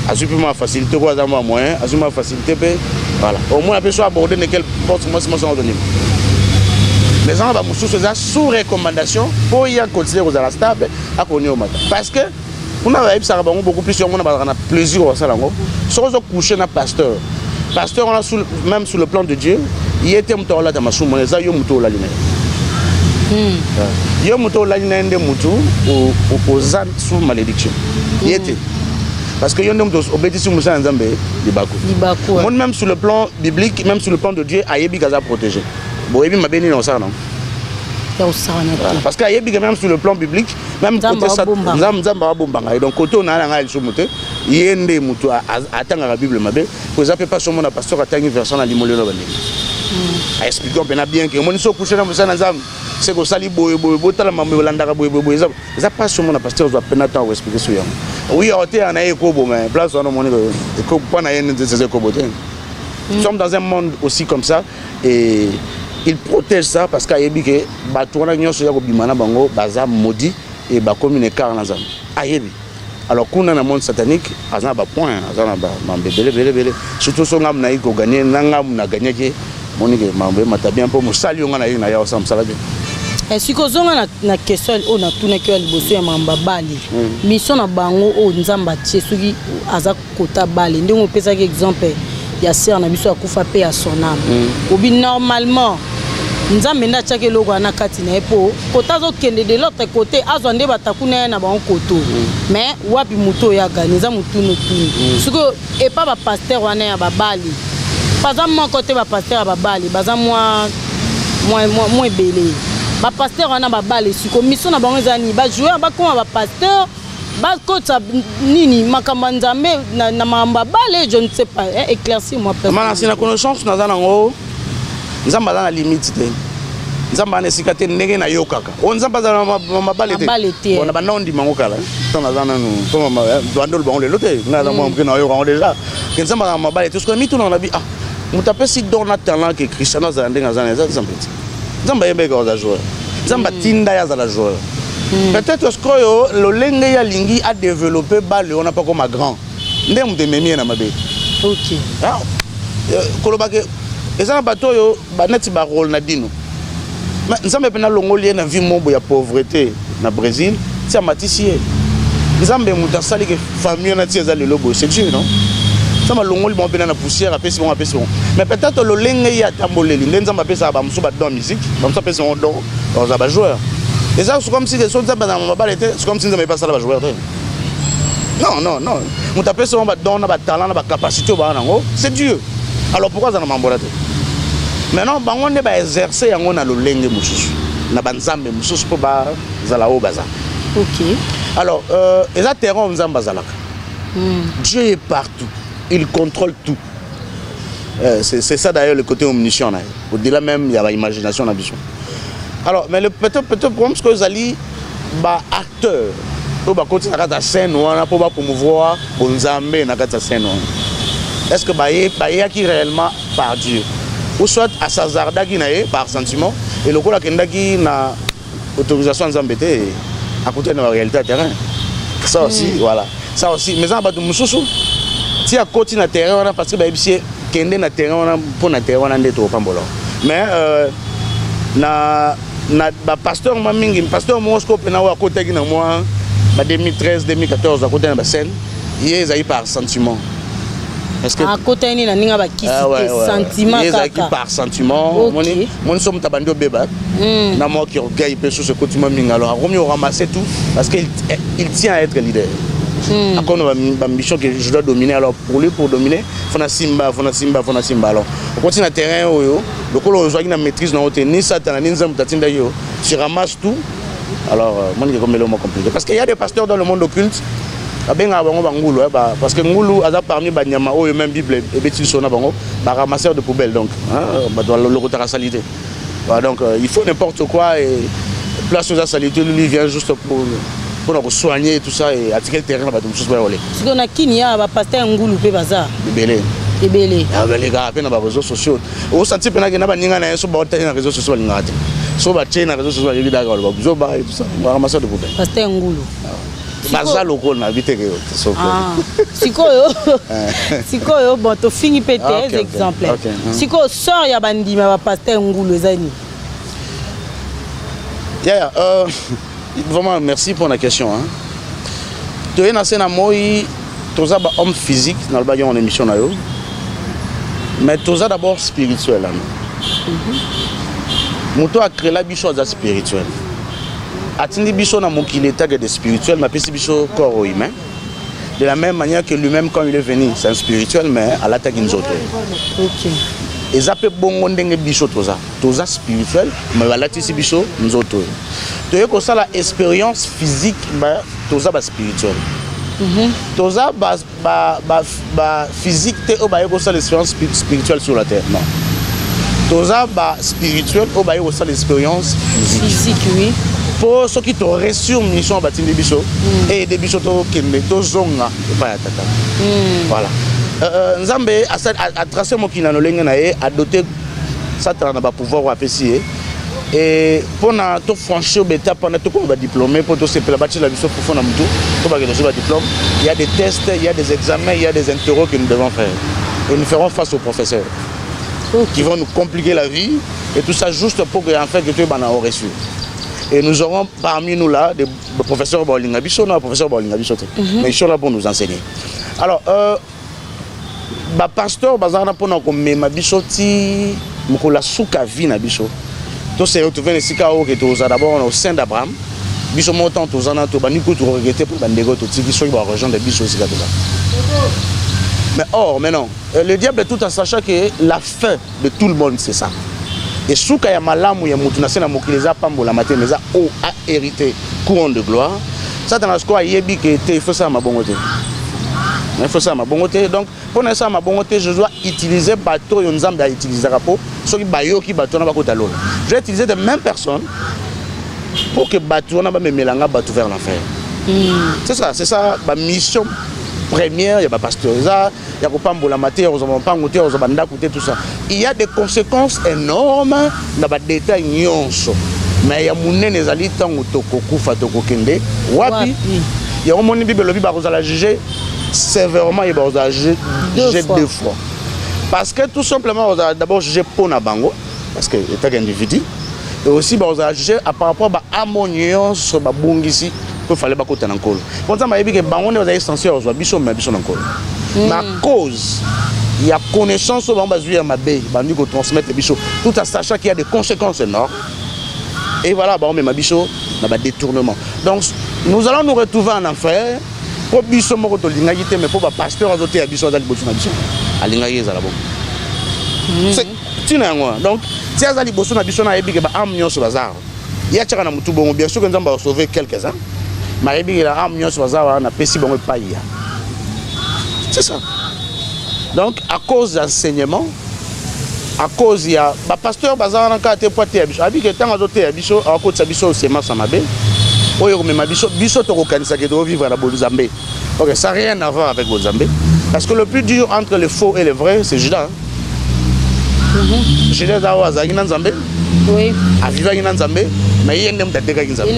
asupima facilité quoi za moyen asuma facilité voilà au moins peut soit aborder quelle porte moi c'est mon donné les gens ba mususu za sous recommandation pour y continuer aux la stable à connaître au matin parce que on a beaucoup plus on a plaisir au salango sans coucher na pasteur on a même sous le plan de Dieu il était muto la tamasu moneza yo muto la ligne yo muto la ligne ndé muto aux sous malédiction il était parce que yo ndé muto obédition musa nzambe libako même sur le plan biblique même sur le plan de Dieu ayebi gaza protégé bon ebi mabeni na ça non parce que même sur le plan biblique même côté ça nzamba bombanga et donc côté on a nga ilsomote yende mutu atanga la Bible mabe pour ça peut pas seulement na pasteur atangi version na limolelo bande a expliquer on bien que mon so coucher na musana nzamba c'est que sali boye tala mambe landaka boye ça pas seulement na pasteur doit peine temps expliquer sur yango oui hôtel na ekobo mais place on moni ko pana yene de ekobo te nous sommes dans un monde aussi comme ça et il protège ça parce qu'ayebi que batona nyonso ya ko bimana bango baza maudit et ba communiquer en azam ayebi alors kuna na monde satanique azana ba point azana ba mambebele surtout so ngam na iko gagner ngam na gagner ke monike mambe matabia po musali nga na ina ya osam salabe est-ce que zonga na question on a tout na que liboso ya mamba bali mission na bango o nzamba tiesuki aza kota bali ndenge opesa exemple ya sœur na biso akufa pe ya son âme obi normalement nzambe nda tiaki eloko wana kati na ye mpo kota azokende de l'autre côté azwa nde batakuna ye na bango koto mais wapi moto oyo agani eza motunu sikoyo epa bapaster wana ya babali baza moko te bapaster ya babali baza mwa ebele bapaster wana babali sikoyo mission na bango eza nini bajoueur bakoma bapaster bakota nini makambo nzambe na makambo babale je ne sais pas éclaircir moi personnellement na connaissance naza nango nzamba aza na limite te nzamba ana esika te ndenge na yo kaka o nzamba aza na mabale te bona banda ondima ngo kala to naza nanu to bandolo bango lelo te nga na mwa mkena yo kango déjà ke nzamba aza na mabale te soki mitu na bi ah mutu apesi don na talent ke Cristiano azala ndenge aza na eza nzamba te nzamba yembeka oza joueur nzamba tinda ya azala joueur peut-être ce que lolenge ya lingi a développé balle on n'a pas comme grand ndé mutu ememi na mabe ok ah kolobake eza bato yo baneti ba rôle na dino mais nzambe pena longoli na vie mombo ya pauvreté na Brésil c'est amatisi nzambe muta sali que famille na tia za le lobo c'est Dieu non ça ma longoli bon pena na poussière apesi bon mais peut-être le lenge ya tamboleli nzambe apesa ba muso ba dans musique ba muso apesa on don dans ba joueur et ça c'est comme si les autres ba na mabale était c'est comme si nzambe pas ça ba joueur non muta apesa on ba don na ba talent na ba capacité ba nango c'est Dieu alors pourquoi ça na mambola te maintenant bango ne ba exercer yango na lolenge mususu na banzambe mususu po ba zala o baza ok alors eza terrain nzamba zalaka Dieu est partout il contrôle tout c'est ça d'ailleurs le côté omniscient là au-delà même il y a l'imagination na biso alors mais le peut-être problème c'est que zali ba acteur to ba côté na kata scène wana po ba promouvoir bonzambe na kata scène wana est-ce que baye qui réellement par Dieu ou soit à Sazarda qui naé par sentiment et le cola kendaki na autorisation nzambe te à côté de la réalité terrain ça aussi voilà ça aussi mais ça ba de mususu ti à côté na terrain wana parce que ba ebisi kende na terrain wana pour na terrain wana ndeto pambolo mais na ba pasteur ma mingi pasteur mo scope na wa côté qui na moi ba 2013 2014 à côté na ba scène ils aillent par sentiment. Est-ce que à côté ni na ninga ba kisi sentiment kaka par sentiment mon somme tabando beba na moi qui orgueil pe sur ce côté minga alors on ramasser tout parce qu'il tient à être leader à quoi on mission que je dois dominer alors pour lui pour dominer fona simba alors on continue na terrain oyo le colo on joue na maîtrise na hauteur ni satan ni nzambe tatinda yo tu ramasses tout alors moi c'est comme le mot compliqué parce qu'il y a des pasteurs dans le monde occulte abenga bango bangulu parce que ngulu aza parmi banyama oyo même bible et beti sona bango ba ramasseur de poubelle donc ba doit le retard salité voilà donc il faut n'importe quoi et place aux salité lui vient juste pour nous soigner et tout ça et attirer le terrain ba tout chose ba olé ce qu'on a kinia ba pasteur ngulu pe baza ebele les gars pe na ba réseaux sociaux au senti pe na ke na ba ninga na yeso ba otanya na réseaux sociaux lingate so ba chaîne na réseaux sociaux yebi daga ba buzo ba et tout ça ba ramasseur de poubelle pasteur ngulu baza loko na bite ke sikoyo bon to fini peut-être exemple sikoyo sœur ya bandima ba pasteur ngulu ezani vraiment merci pour la question hein to ena sena moi toza ba homme physique na ba yon émission na yo mais toza d'abord spirituel hein moto a créé la biso za spirituel atindi biso na mokili tag de spirituel ma pesi biso corps humain de la même manière que lui-même quand il est venu c'est un spirituel mais à la tag nzoto ok et ça peut bongo ndenge biso toza spirituel mais la tisi biso nzoto to yeko ça la expérience physique ba toza ba spirituel toza ba physique te o ba yeko ça l'expérience spirituelle sur la terre non toza ba spirituel o ba yeko ça l'expérience physique oui pour ceux qui t'ont reçu une mission batindi biso et des biso to kende to zonga pas ya tata voilà nzambe a tracé mon kina no lenga na e a doté ça na ba pouvoir wa pesi et pour na to franchir l'étape on a tout comme ba diplômé pour to se pela bâtir la biso pour fona mutu to ba que ba diplôme il y a des tests il y a des examens il y a des interros que nous devons faire et nous ferons face aux professeurs qui vont nous compliquer la vie et tout ça juste pour que en fait que tu bana au reçu. Et nous aurons parmi nous là des professeurs Bolinga Biso, des professeurs Bolinga Biso, mais ils sont là pour nous enseigner. Alors, ba pasteur bazana pona ko mema biso ti mukola suka vie na biso to se retrouver esika o que to d'abord au sein d'Abraham biso montant to zana to bani ko to regretter pour bandego to tiki so ba rejoindre biso esika to mais or mais non le diable est tout en sachant que la fin de tout le monde c'est ça et suka ya malamu ya mutu na sena mokileza pambola matemeza o a hérité couronne de gloire ça dans la square yebi que te faut ça ma bongote. Il faut ça ma bongote. Donc pour ça ma bongote, je dois utiliser bateau et nzambe à utiliser rapport sur bayo qui bateau na ba kota lolo. Je vais utiliser de mêmes personnes pour que bateau na ba me melanga bateau vers l'enfer. C'est ça ma mission première, il y a pas pasteur ça, il y a pas mbola maté, on pas ngoté, on banda côté tout ça. Il y a des conséquences énormes dans ba détail nyonso. Mais il y a munene zali tango toko kufa toko kende. Wapi? Il y a un monde bible lobi ba kozala juger sévèrement et ba kozala juger deux fois. Parce que tout simplement on a d'abord jugé pour na bango parce que état individu et aussi ba kozala juger par rapport ba ammonion sur ba bungisi pour fallait ba kota na nkolo. Pour ça ma yebi que bango ne ozali censé ozwa biso na biso na nkolo. Ma cause il y a connaissance sur ba zuya mabe ba ndi ko transmettre biso tout en sachant qu'il y a des conséquences énormes. Et voilà, bah on met ma bicho dans le détournement. Donc nous allons nous retrouver en enfer. Pour bicho moko to lingayité mais pour ba pasteur azoté à bicho dans le botu na bicho. A lingaye za la bon. C'est tina ngwa. Donc si azali botu na bicho na yebi ke ba am nyonso bazar. Ya tchaka na mutu bongo bien sûr que nzamba va sauver quelques-uns. Mais yebi la am nyonso bazar na pesi bongo pa ya. C'est ça. Donc à cause d'enseignement à cause il y a ba pasteur bazana na kate pote biso abi ke tanga zote ya biso a ko tsabiso sema samabe oyo mema biso to ko kanisa ke do vivre na boluzambe. OK, ça n'a rien à voir avec boluzambe parce que le plus dur entre le faux et le vrai c'est Judas. Judas a wazaki na nzambe. Oui. A vivre na nzambe mais il ndem tateka nzambe.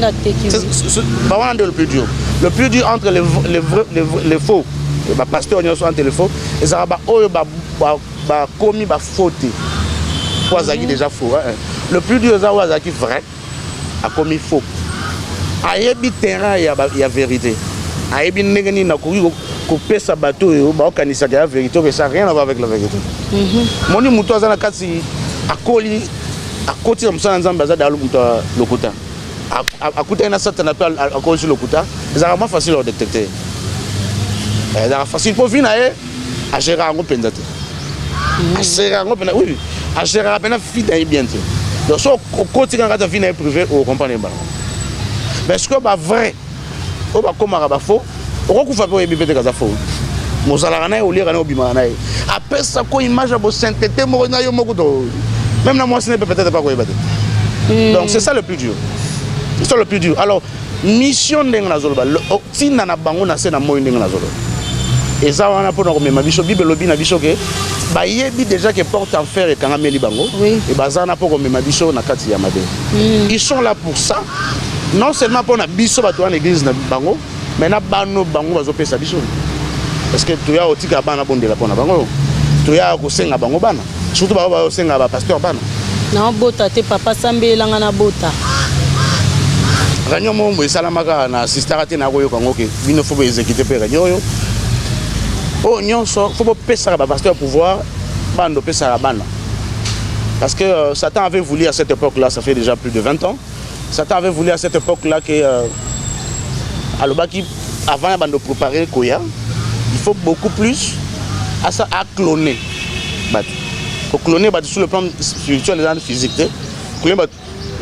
C'est ba wana le plus dur. Le plus dur entre les faux ba pasteur nyonso entre les faux et ça ba oyo ba commis ba faute. Wazaki déjà faux. Le plus dur c'est wazaki vrai a commis faux. Ayebi terrain il y a vérité. Ayebi ndengeni na ko pesa bateau yo ba okanisa ya vérité que ça rien à voir avec la vérité. Moni muto azana kasi akoli akoti na msana nzamba za dalu muto lokuta. Akuta ina satana pe akoli sur lokuta. C'est vraiment facile à détecter. C'est facile pour venir à gérer un peu de à gérer un peu oui à gérer à peine fidèle bien sûr donc so côté quand tu viens privé au comprendre pas mais ce que bah vrai au ba comme ba faux au coup fa pour bébé de casa faux mozala na au lire na obima na après ça ko image bo sainteté mo na yo moko to même na moi ce n'est peut-être pas quoi donc c'est ça le plus dur c'est ça le plus dur alors mission ndengna zoloba tina na bango na se na moyo ndengna zoloba et ça on a pour nous ma biso bible lobi na biso ke ba yebi déjà que porte en fer et quand ameli bango et bazana pour ma biso na kati ya mabe ils sont là pour ça non seulement pour na biso ba to en église na bango mais na bano bango bazo pesa biso parce que tu ya otika bana bondela pona bango tu ya ko senga bango bana surtout ba senga ba pasteur bana na bota te papa sambela ngana bota ranyo mo salamaka na sister ate na koyo kango ke bino fo ba exécuter pe ranyo yo oh non, il faut pas ça va pasteur pouvoir bando pesa bana parce que Satan avait voulu à cette époque-là, ça fait déjà plus de 20 ans. Satan avait voulu à cette époque-là que avant de préparer Koya, il faut beaucoup plus à ça à cloner. Pour cloner sur le plan spirituel et physique.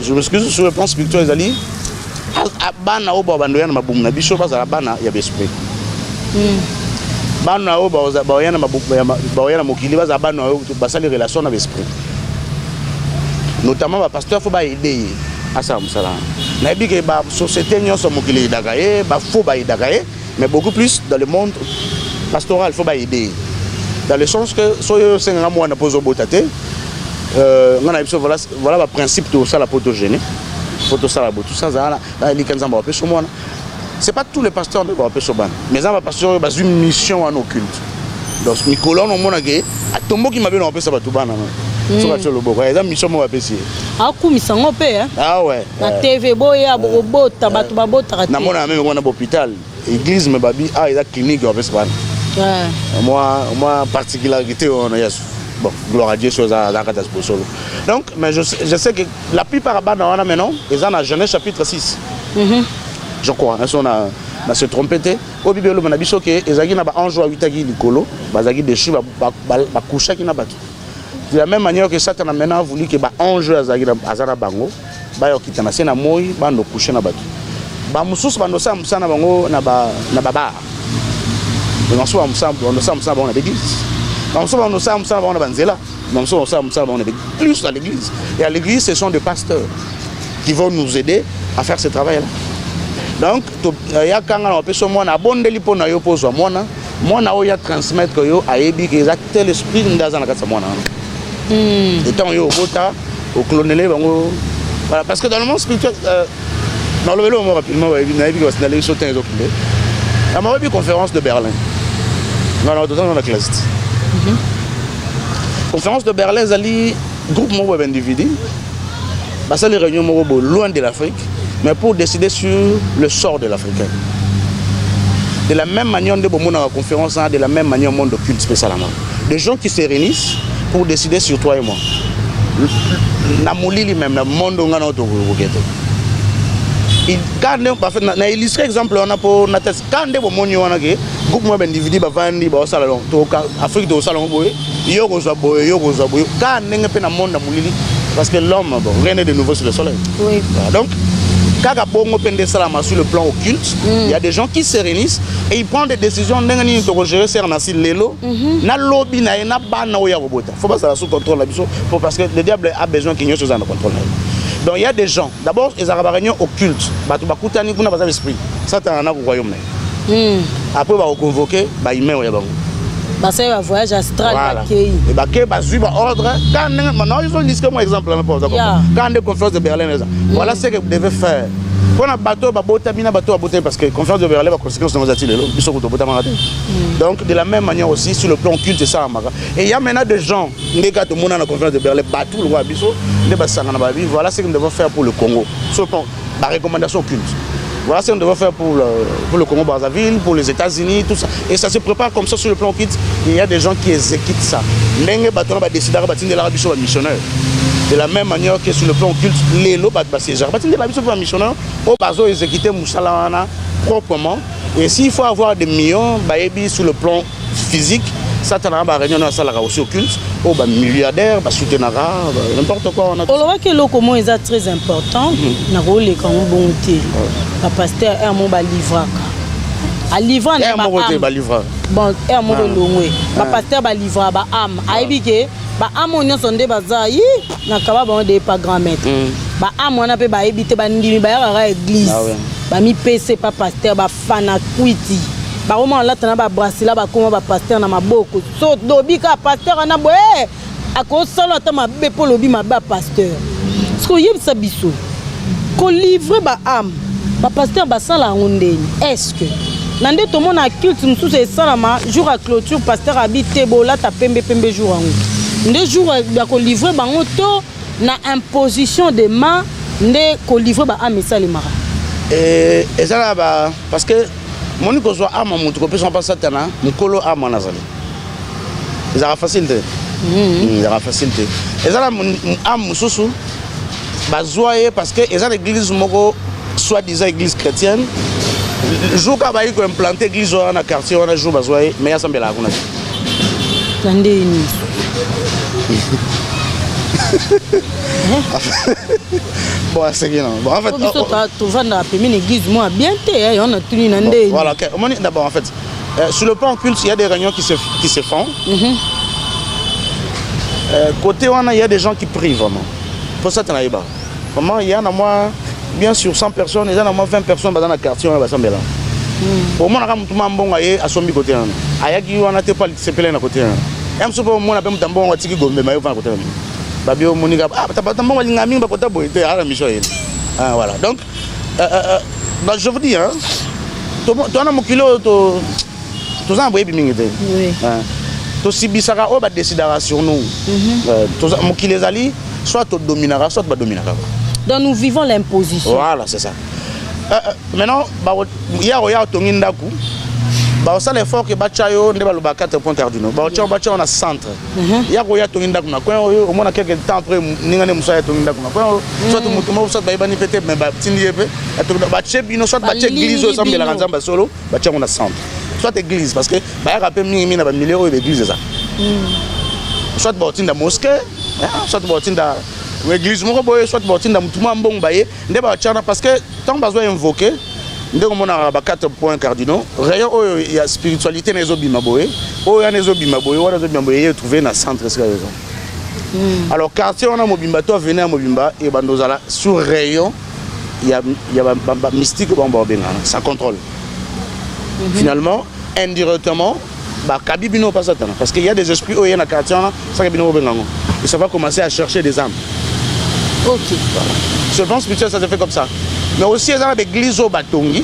Je m'excuse sur le plan spirituel les alliés. À bana au bando ya na mabum na biso bazala bana ya esprit. Bana o baoyana baoyana mokili baza bana o basali relation na l'esprit notamment ba pasteur faut ba aider à ça musala na bi ke ba société nyonso mokili dagaye ba faut ba dagaye mais beaucoup plus dans le monde pastoral faut ba aider dans le sens que soyo senga mo na pozo botate ngana biso voilà ba principe to ça la photogénie photo ça la tout ça za la likanza ba peso mona. C'est pas tous les pasteurs qui vont appeler ban, mais ça va pasteur ont une mission en occulte. Donc Nicolas on mona que à tombo qui m'a bien appeler ça va tout ban. So va le boko, ça mission mo appeler. Ah kumisa ngope hein. Ah ouais. Na TV boya bota batu babota. Na mona même on a hôpital, église mais babi ah il a clinique on appeler ban. Moi, particularité, on a bon, gloire à Dieu, chose à la catastrophe. Donc, mais je sais que la plupart maintenant, ils ont Genèse chapitre 6. Je crois, on a se trompé. Au Bible, on a dit que les gens qui ont un jour à 8 ans, ils ont déchu, ils couché qui n'a pas. De la même manière que Satan a maintenant voulu que les anges à Zara Bango, ils ont été moi, ils ont couché na batu. Ba mususu bando sa musana bango na baba. On so ensemble, on so ensemble on a l'église. On so ensemble on a banzela. On so ensemble on a plus à l'église. Et à l'église, ce sont des pasteurs qui vont nous aider à faire ce travail là. Donc il y a quand on peut so moi na bondeli po na yo pozo moi na oya transmettre yo a ebi que tel esprit ndaza na kasa moi na. Et tant yo bota au clonelé bango. Voilà, parce que dans le monde spirituel dans le vélo, rapidement, il y a une conférence de Berlin. Non, dans la classe. Conférence de Berlin, il y a un groupe d'individus. C'est les réunions loin de l'Afrique, mais pour décider sur le sort de l'Africain. De la même manière, de la conférence, de la même manière, au monde occulte spécialement. Des gens qui se réunissent pour décider sur toi et moi. Même, le monde où on a quand on a illustré exemple on a pour na test quand on monyo on a que groupe d'individus bavandi ba salon to Afrique do salon boy yo ko boy quand on pe na monde mulili parce que l'homme bon rien n'est de nouveau sur le soleil. Oui. Donc quand on pende salama sur le plan occulte, il y a des gens qui se réunissent et ils prennent des décisions ndengani to gérer ser na lelo na lobby na na bana o ya robota. Faut pas ça sous contrôle la parce que le diable a besoin qu'il y ait chose en contrôle. Donc il y a des gens, d'abord les arabes réunions occultes, bakutani kuna bazali esprit. Ça t'en a au royaume. Après on va convoquer, ils mettent au yabang. Parce que voyage astral et baké bazui ba ordre quand maintenant ils ont listé mon exemple quand des conférences de Berlin voilà ce que vous devez faire. Quand on a bateau babota bina bateau à botter parce que conférence de Berlin va conséquence dans les lelo biso ko bota mangate. Donc de la même manière aussi sur le plan occulte ça amaka. Et il y a maintenant des gens ndeka to mona na conférence de Berlin batou le roi biso nde basanga na babi voilà ce que nous devons faire pour le Congo. Sur le plan la recommandation occulte. Voilà ce qu'on devrait faire pour le Congo-Brazzaville, pour les États-Unis, tout ça. Et ça se prépare comme ça sur le plan occulte. Il y a des gens qui exécutent ça. De la même manière que sur le plan occulte, les lots missionnaires, au exécuter Moussalana proprement. Et s'il faut avoir des millions, sur le plan physique, ça t'en a pas réunion dans la aussi occulte, au milliardaire, soutenara, n'importe quoi. On voit que le comment est très important. Na rôle quand on bonté. Le pasteur est un mot livraka. A livrer un mot livra. Bon, est un mot longé. Le pasteur ba livra ba âme. Aibike ba âme on sonde bazai na kaba ba de pas grand maître. Ba âme on a pe ba ebité ba ndimi ba ya église. Ba mi PC pas pasteur ba fana kuiti. Ba moment là tana ba brasila ba comment ba pasteur na maboko so dobi ka pasteur na boé a ko solo ta ma be polobi ma ba pasteur ce ko yeb sabiso ko livrer ba âme ba pasteur ba sala ngondeni est-ce que nande to mona culte musu se salama jour à clôture pasteur habite bola ta pembe jour en nde jour ya ko livrer ba ngoto na imposition de main nde ko livrer ba âme salimara et ça là parce que mon ko zo ama mutu ko peso pas satana mukolo ama nazali ezara facilité ezara facilité ezara am mususu bazoye parce que ezara église moko soit disant église chrétienne jour ka bayi ko implanter église na quartier on a jour bazoye mais ya sambela kuna tandeni bon c'est bien bon en fait tu vas dans une église moi bien té on a tout une andé voilà d'abord en fait sur le plan culte il y a des réunions qui se font côté on il y a des gens qui prient vraiment pour ça tu n'as pas vraiment il y en a moi bien sûr 100 personnes il y en a moi 20 personnes dans le quartier on va s'embêter pour moi on a tout le monde à son côté ayaki on a te pas se plaindre à côté et me pour moi on a pas tambon watiki gombe mais on côté babio monika tabatambo walingami bakota boité ala mission voilà donc je vous dis hein to na mokilo to za boyebi mingete oui to sibisaka o ba décidera sur nous to mokile zali soit to dominera soit ba dominera donc nous vivons l'imposition voilà c'est ça maintenant ba ya tongi ndaku Bah ça l'effort que Bachayo ne va le 4 points cardinaux. Bah on a centre. Ya ko ya tongi ndako na kwa au moins quelques temps après ningane musaya tongi ndako na kwa soit mutumo soit ba ibani peut-être mais ba tindi yepe ba chebino soit ba église ça me la nzamba solo ba on a centre. Soit église parce que ba ya rappel mingi na ba millions d'église ça. Soit ba tinda mosquée, soit ba tinda l'église moko boye soit ba tinda mutuma mbong baye nde ba chana parce que tant besoin invoquer ndeko mona ba 4 points cardinaux rayon il y a spiritualité na ezobima boye o ya ezobima boye wala ezobima boye trouver na centre c'est raison. Alors quartier on a mobimba toi venez à mobimba et bandozala sur rayon il y a mystique bon benga ça contrôle. Finalement indirectement bah kabibino pas satan parce qu'il y a des esprits au y a na quartier ça kabino benga et ça va commencer à chercher des âmes. OK. Voilà. Sur le plan spirituel ça se fait comme ça. Mais aussi ils ont des églises au batongi.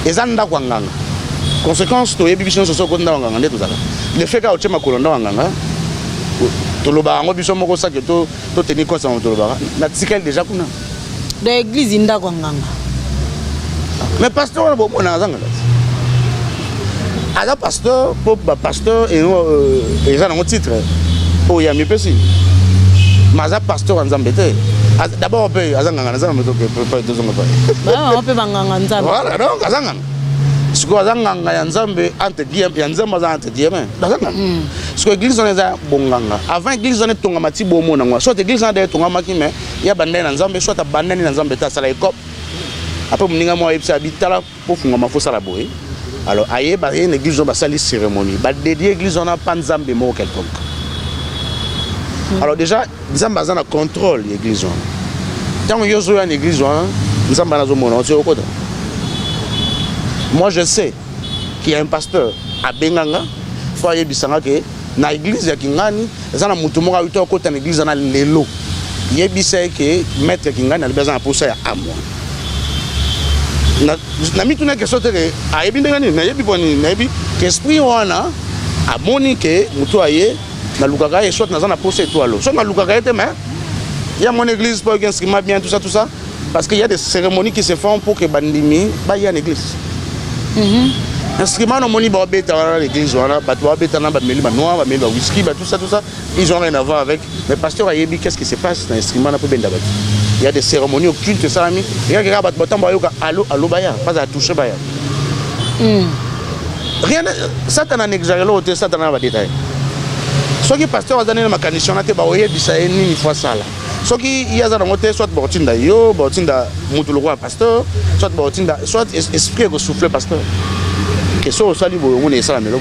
Ils ont nda kwanganga. Conséquence to yebibiso so ko nda wanganga ndeto zala. Le fait ka o chema kolonda wanganga. To loba ngo biso moko sa ke to tenir compte ça to loba. Na tikel déjà kuna. De église nda kwanganga. Mais pasteur on bon na zanga. Ala pasteur pour pasteur et ils ont un titre. Oh ya mi pesi. Maza pasteur en Zambété. D'abord on peut azanganga nazanga meto que pas 2 ans pas. On peut banganga nzambe. Voilà donc azanganga. Ce que azanganga ya nzambe entre guillemets ya nzambe za entre guillemets. Azanganga. Ce que église on eza bonganga. Avant église on etonga mati bomo na ngwa. Soit église on de tonga maki mais ya bandai na nzambe soit bandai na nzambe ta sala ekop. Après moninga mo yebisa bitala pour funga mafosa la boye. Alors aye ba une église on ba sali cérémonie. Ba dédier église on a pas nzambe mo quelconque. Alors déjà, nous avons besoin de contrôle de l'église. Quand nous sommes dans l'église, nous avons besoin de contrôle. Moi, je sais qu'il y a un pasteur à Benganga, il faut aller à dans l'église, il y a un mouton qui est dans l'église, dans les lots. Il y a un maître qui a besoin de pousser à moi. Na mi tuna ke sotere a ebi ndengani na yebi boni na yebi que esprit wana a monique mutu aye na lukaka et soit na poser toi l'eau soit na lukaka était mais il y a mon église pour qu'un instrument bien tout ça parce qu'il y a des cérémonies qui se font pour que bandimi ba y a une église instrument no moni ba beta dans l'église voilà ba toi beta na ba meli ba noir ba meli ba whisky ba tout ça ils ont rien à voir avec mais pasteur ayebi qu'est-ce qui se passe dans l'instrument na pour benda ba il y a des cérémonies occultes ça ami il y a que ba batambo yoka allo baya pas à toucher baya rien ça t'en exagéré l'autre ça t'en a ba détail. Soit qui pasteur a donné ma condition na te ba oye bisaye ni fois ça là soit qui y a za ngote soit botinda yo botinda mutu le roi pasteur soit botinda soit esprit que souffler pasteur que so sali bo ngone sala melo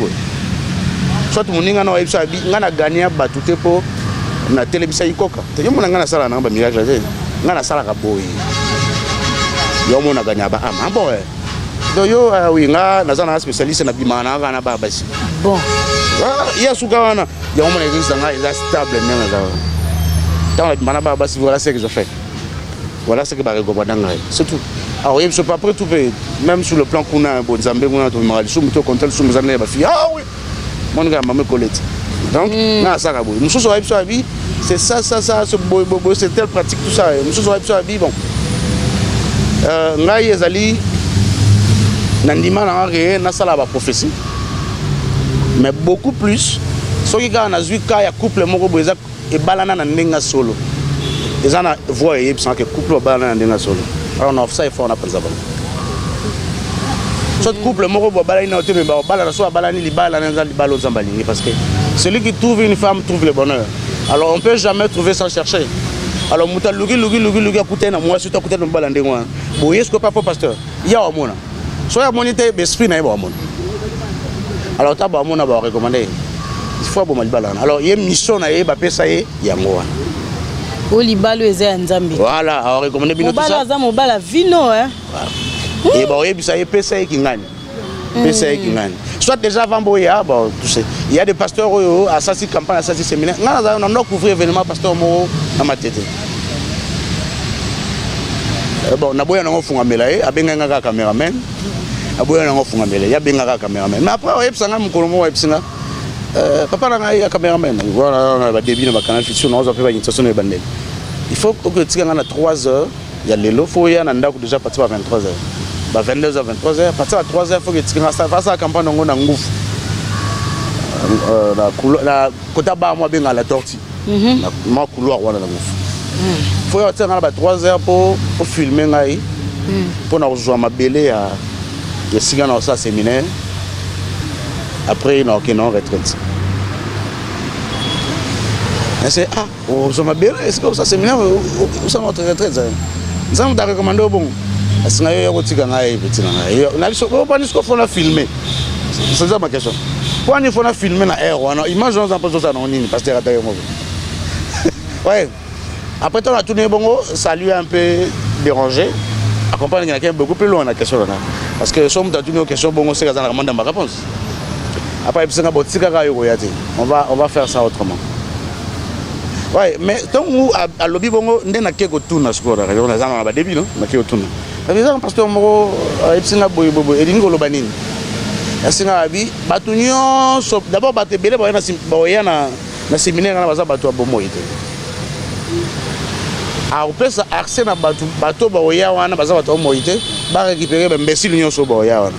soit moninga na websa bi ngana gagner batute po na telebisa ikoka te yo mona ngana sala na ba miracle te ngana sala ka boy yo mona gagner ba ama bon do yo oui nga na zana spécialiste na bimana na ba basi bon ya sukawana ya mona église nga est stable nena za dans la bimana ba basi voilà ce que je fais voilà ce que ba recommandanga c'est tout alors il ne pas prêt tout fait même sur le plan qu'on a bon Zambé on a tout mal sous muto contrôle sous mes années ba fille ah oui mon gars maman Colette donc na ça ka boy nous so abi c'est ça ce boy c'est telle pratique tout ça nous so abi bon ngai ezali nandima na rien na sala ba prophétie mais beaucoup plus ceux qui ont eu un couple moko boza et balana na ndenga solo ils en a voix et sans que couple balana na ndenga solo alors on a ça il faut on a pas ça ce couple moko balana na hotel ba balana so balani li balana na li balo zambalingi parce que celui qui trouve une femme trouve le bonheur alors on peut jamais trouver sans chercher alors muta lugi akuté na moi surtout akuté na balande ngwa boye ce que pas pasteur ya wa mona so ya monité esprit na ba mona alors ta ba mona ba recommander il faut bon malbalana alors il y a mission na ba pesa ye yango wana o libalo eza nzambe voilà alors recommander bino tout ça mobala za mobala vino et ba yebisa ye pesa ye kingani pesa ye kingani soit déjà avant boya bon tout ça il y a des pasteurs à Sassi campagne à Sassi séminaire ngana on a couvrir événement pasteur mo na matete bon na boya na ngofunga melaye abenga ngaka cameraman aboya na ngofunga melaye ya benga ngaka cameraman mais après oyebisa nga mukolo mo oyebisa papa na ngai ya cameraman voilà ba début na ba canal fiction na ozo pe ba invitation e bandel il faut que tu ngana 3 heures ya lelo faut ya na ndako déjà partir à 23 heures 22h 23h partir à 3h faut que tu fasses la campagne on a ngouf la kota ba moi benga la tortue ma couloir wana la ngouf faut y attendre à 3h pour filmer ngai pour na rejoindre ma belé à le siga na ça séminaire après non que non retraite c'est je ma belé est-ce que ça séminaire où ça notre retraite ça nous t'a recommandé bon parce que yo kotika ngai petit ngai na biso pas ni ce qu'on faut filmer c'est ça ma question pour il faut filmer na air wana image on pas ça non nini parce que rata mo ouais après on a tourné bongo ça lui a un peu dérangé accompagner quelqu'un beaucoup plus loin la question là parce que somme t'as tourné question bongo c'est ça la demande ma réponse après c'est nga botika ka yo yati on va faire ça autrement. Ouais, mais tant où à lobby bongo ndena keko tuna skora on a zama ba début non na keko tuna mais ça parce que mo epsinga boy elingo lo banini asinga abi batunyo so d'abord baté belé ba na séminaire na baza batu abomo ite a opesa accès na bato ba oya wana baza batu abomo ite ba récupérer ba imbécile nyoso ba oya wana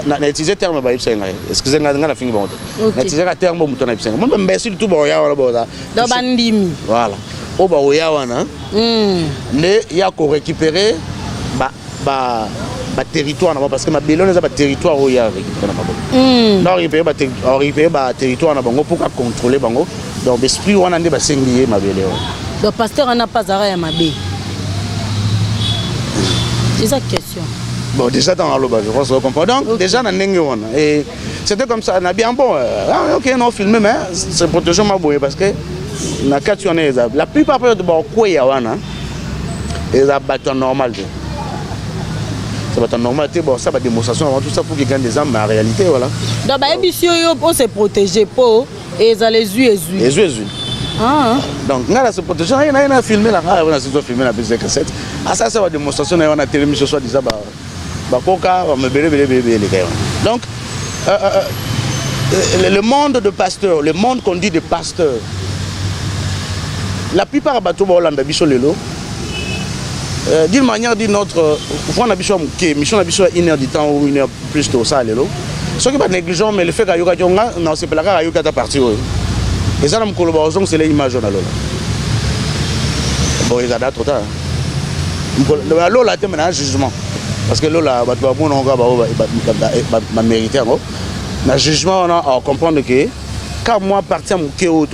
na utiliser terme ba ipsenga excusez nga na fingi bongo na utiliser ka terme muto na ipsenga mo ba imbécile tout ba oya wana boza do bandimi voilà o ba oya wana ne ya ko récupérer ba territoire parce que ma belone est ba territoire où il y a récupérer na bango non récupérer ba territoire na bango pour contrôler bango donc l'esprit wana ndé ba sengié ma belé donc pasteur on n'a pas arrêt à ma bé c'est ça question. Bon, déjà dans le bas, je pense qu'on comprend. Donc, déjà, on a et c'était comme ça, on a bien bon. Ok, on a filmé, mais c'est protéger ma bouée parce que la plupart de quoi il y a ils ont battu normal. Ça va être normal, bon, ça va démonstration avant tout ça pour qu'ils gagnent des armes, mais en réalité, voilà. Donc, on se protéger pour et ils ont les yeux. Les yeux. Donc, on a se protéger, on a filmé là, on a filmé la petite cassette. Ah, ça va démonstration, on a télévision soit disant, donc, le monde de pasteurs, le monde qu'on dit de pasteurs, la plupart de Hollande d'une manière ou d'une autre, on a besoin de 1 heure du temps ou 1 heure plus tôt, ça, ce qui est pas négligent, mais le fait qu'il y a non, c'est pas la carrière qui est partie. Et ça, nous collaborons, c'est l'image. Bon, ils adaptent trop tard. Là, là, il y a un jugement. Parce que là, on mérité un jugement, on a comprendre que quand moi partir mon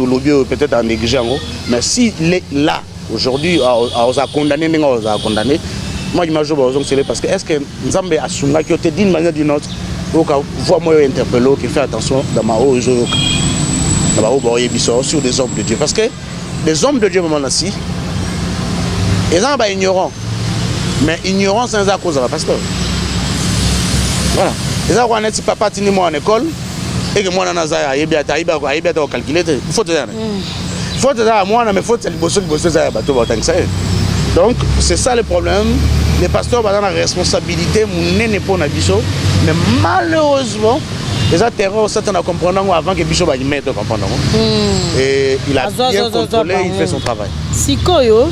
lobby peut-être en négligé, mais si là aujourd'hui on a condamné, moi je m'ajoute c'est parce que est-ce que nous avons assumé que d'une manière ou d'une autre, voir moi interpeller, qui fait attention dans ma haut sur des hommes de Dieu, parce que les hommes de Dieu moment là-ci, ils sont ignorants. Mais ignorance sans cause de la pasteur. Voilà. Et ça, on est papa tini moi en école et que moi on a ça, il y a calculer. Il faut te dire. Il faut te dire moi mais faut te bosser ça bateau ça. Donc c'est ça le problème. Les pasteurs ont la responsabilité n'est pas na biso, mais malheureusement les terreurs certains ne comprennent avant que biso va y mettre comprendre. Et il a bien contrôlé, il fait son travail. Sikoyo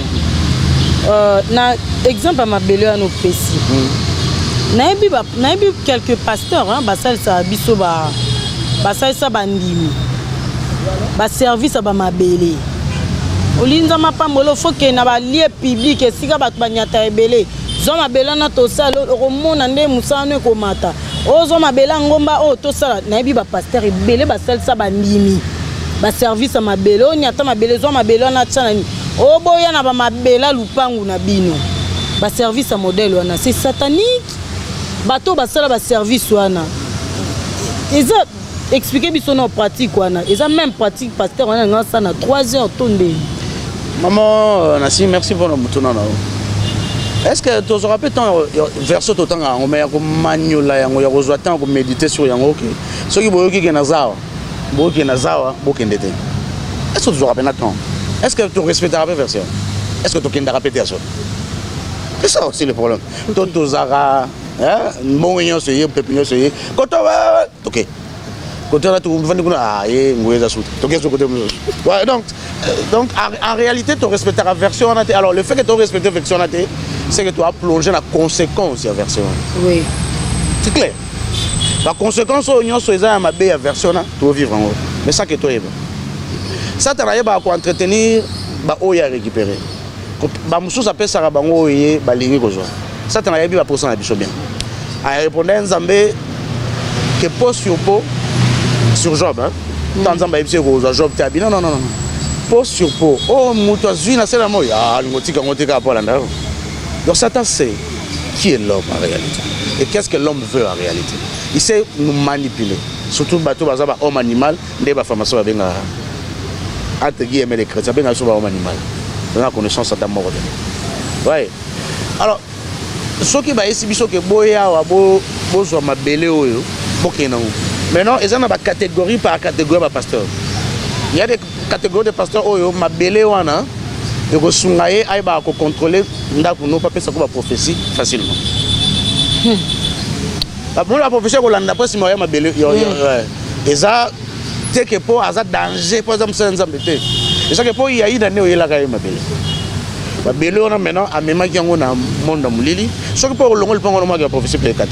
na exemple à ma belle à nos pécis. Naïbi quelques pasteurs, basal sa biso basal sa bandimi, bas service à ma belle. Olinza ma pas molo faut que na ba lieu public et si ka bat banyata ebele. Zoma bela na to sala romona nde musane ko mata. O zoma bela ngomba o to sala naïbi ba pasteur ebele basal sa bandimi. Bas service à ma belle, on y attend ma belle zoma bela na tsana ni. O boya na ba mabela lupangu na bino. Ba service à modèle wana c'est satanique. Bato basala ba service wana. Ils ont expliqué biso na pratique wana. Ils ont même pratique pasteur wana nga ça na 3 heures tonde. Maman Nassim, merci pour notre tournant. Est-ce que tu auras pu tant verso tout temps on met comme maniola yango ya kozwa temps pour méditer sur yango OK. Ceux qui boyoki ke nazawa. Boyoki nazawa, bokendete. Est-ce que tu auras pu attendre? Est-ce que tu respecteras la version? Est-ce que tu kendra répéter ça? C'est ça aussi le problème. Toto zara, mon union c'est pépinion c'est. Quand OK. Quand on a tout vendu ah ngoué ça sous. Ouais donc en réalité tu respecteras la version alors le fait que tu respectes la version c'est que tu as plongé la conséquence de la version. Oui. C'est clair. La conséquence, c'est que ma belle version, tu vas vivre en haut. Mais ça que tu es. Ça, tu as entretenir, tu as récupérer. Si tu as ça, ça, tu as pour ça, bien. À répondre à Nzambé, que poste sur pot, sur job, hein. Tant Nzambé, c'est que job, tu as bien. Non. Poste sur pot. Oh, tu as vu, c'est la moya. Ah, donc, Satan sait qui est l'homme en réalité. Et qu'est-ce que l'homme veut en réalité. Il sait nous manipuler. Surtout, l'homme animal, des formation avec entre guillemets les chrétiens, bien sûr, l'homme animal. Dans la connaissance Satan mort. Ouais. Alors, ce qui va essayer que boya ou bozo ma belé oyo, bokena. Maintenant, ils ont une catégorie par catégorie de pasteur. Il y a des catégories de pasteurs oyo ma belé wana. Et que Sungaye aille contrôler nous pas ça comme prophétie facilement. La prophétie que l'on a pas si moi ma belé et ça c'est que pour un danger pour exemple c'est Nzambe te. Et ça que pour y a eu d'année où il a gagné ma belé. Ma belé on a maintenant à même qui on a monde dans mulili. Ce que pour le long le pango moi la prophétie peut être.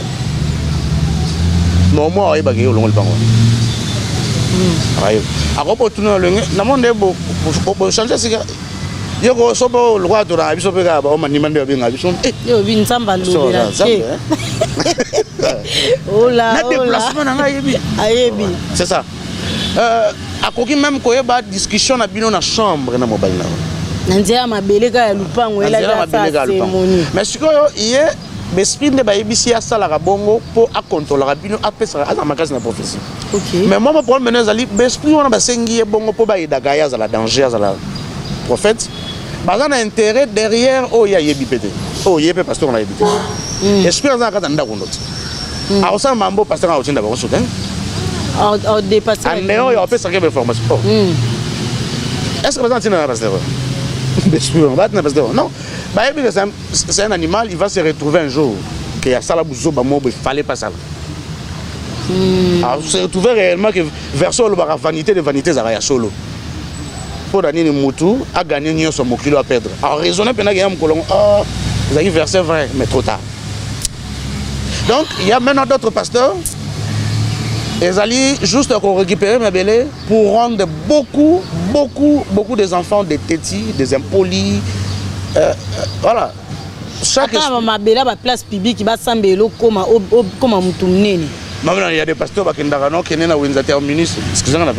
Non moi il va gagner le long le pango. Alors pour tout le monde est changer c'est Yoko sobo le roi de la biso pega ba o manimande bien biso yo bin samba lobela oh là na déplacement na yebi ayebi c'est ça akoki même ko yeba discussion na bino na chambre na mobile na ndia mabele ka lupango ela ka cérémonie mais sikoyo iye l'esprit de baibisi ya sala ka bongo pour a contrôler bino a pesa à ma case na prophétie. OK mais moi mon problème maintenant zali l'esprit on ba sengi bongo pour ba idaga ya za la danger za la prophète. Bah, on a intérêt derrière, oh, il y a yébipété. Oh, il y a pasteur, on a yébipété. Espérance à Katanda, on note. Alors, ça, mambo, pasteur, on a d'abord un soutien. On dépasse. En néo, il y a fait ça qui est formation. Est-ce que vous avez un pasteur? Non. Bah, c'est un animal, il va se retrouver un jour. Qu'il y a ça, il ne fallait pas ça. Alors, se retrouver réellement que version le vanité de vanité, ça va solo. Pour gagner une moto, à gagner son kilo à perdre. Alors, raisonner pendant qu'il y a un colon, oh, vous avez versé vrai, mais trop tard. Donc, il y a maintenant d'autres pasteurs, ils allaient juste récupérer ma belé pour rendre beaucoup des enfants des tétis, des impolis. Voilà. Chaque ma belé a place publique qui va s'embêler comme un moutoumné. Maintenant, il y a des pasteurs qui sont venus à Windsor ministre. Excusez-moi,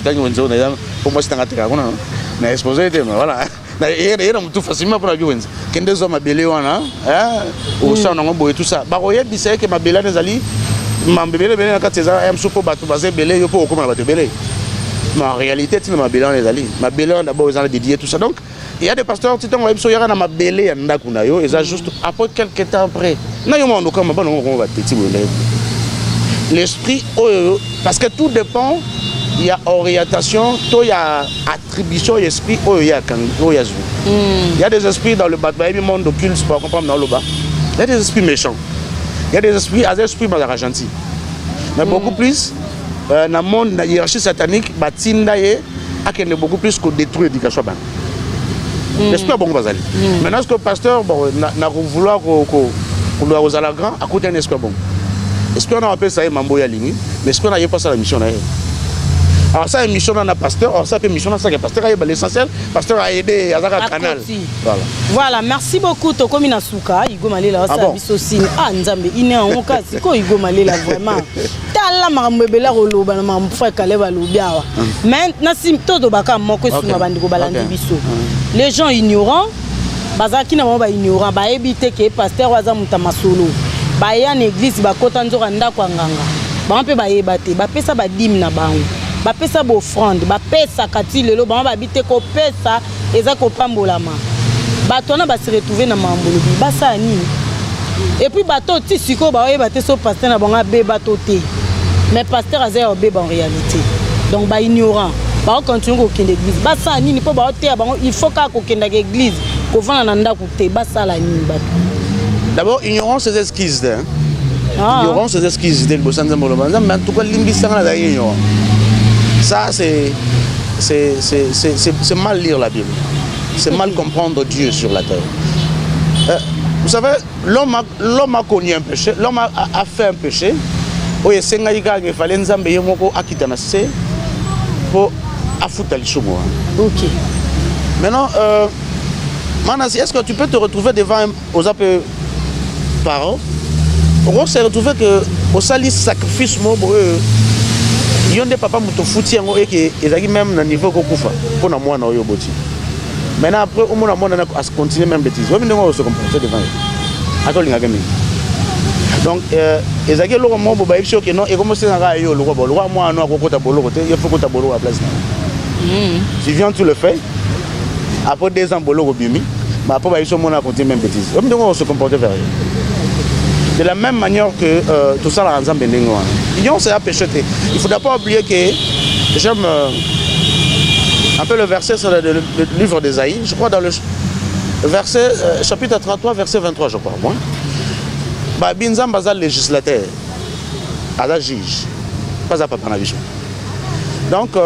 pour moi, c'est un attaque. Mais exposé, voilà. Il y a tout facilement pour la Windsor. Quand des hommes à Belé, au sein de tout ça. Baroye disait que ma Belé n'est allée. Ma Belé, quand tu as un soupe bateau basé Belé, il faut comment la bateau Belé. Mais en réalité, tu ma Belé n'est allée. Ma Belé, d'abord, ils ont dédié tout ça. Donc, il y a des pasteurs qui ont dit que ma Belé, ils ont juste après quelques temps après. Non, il y a un peu de l'esprit, parce que tout dépend, il y a orientation, il y a attribution, l'esprit, il y a des esprits dans le bas, il y a des mondes occultes, pour comprendre dans le bas. Il y a des esprits méchants, il y a des esprits gentils. Mais beaucoup plus, dans le monde, dans la hiérarchie satanique, il y a beaucoup plus que détruire l'éducation. L'esprit est bon, maintenant, ce que le pasteur n'a vouloir qu'on doit aux alagrants, à côté d'un esprit bon. Est-ce qu'on a appelé ça Mambo Yalini? Mais est-ce qu'on n'a pas ça la mission? Alors ça, une mission dans la pasteur, alors ça, une mission dans le pasteur, l'essentiel, pasteur a aidé à la canal. Voilà, merci beaucoup. Toko Minasuka, Igo Malela, ça aussi. Ah, Nzambe, il est en cas, c'est quoi Igo Malela vraiment? Tala Mambela Rolo, Banam, Frère Kaleva Lubia. Maintenant, si tout Baka Moko Sumabandigo Balandi Bisso. Les gens ignorants, Bazaki n'a pas ignorant, bah éviter que pasteur Wazamutama solo. Baya l'église bakota nzoka ndako nganga ba mpe ba yebate ba pesa ba dîme na bango ba pesa bo offrande ba pesa kati lelo ba bite ko pesa eza ko pambolama bato na ba se retrouver na mambolo ba sa nini et puis bato ti siko ba yebate so pasteur na bango be bato te mais pasteur azaya be en réalité donc ba ignorant ba continue ko kende église ba sa nini po ba te bango il faut ka ko kenda ke église ko vana na ndako te ba sa la nini bato. D'abord, ignorons ces esquisses. Ignorons ces esquisses de Bossan Zambolo. Mais en tout cas, l'imbissant là, ignorant. Ça, c'est mal lire la Bible. C'est mal comprendre Dieu sur la terre. Vous savez, l'homme a connu un péché, l'homme a fait un péché. Il fallait pour affouter les choses. Ok. Maintenant, Manasi, est-ce que tu peux te retrouver devant aux parents? On s'est retrouvé que au sali sacrifice il y a des papas qui foutu et qui même à niveau kokufa pour na moi na yo boti. Maintenant après au monde à continuer même bêtise. On va se comporter devant eux. Attends linga gami. Donc ezaki loko mo boba ebisho ke non et comme c'est na yo loko bo loko moi no akokota bolo côté il faut kota bolo à place. Tu viens tu le fais. Après 2 ans bolo bimi, mais après ba ebisho mo na continuer même bêtise. On va se comporter vers eux. De la même manière que tout ça la ensemble bendengo. L'union c'est à péché. Il faut d'abord oublier que j'aime un peu le verset sur le livre d'Ésaïe, je crois dans le verset chapitre 33 verset 23 je crois moi. Ba binzam bazal législateur, ala juge, pas à papa na biso. Donc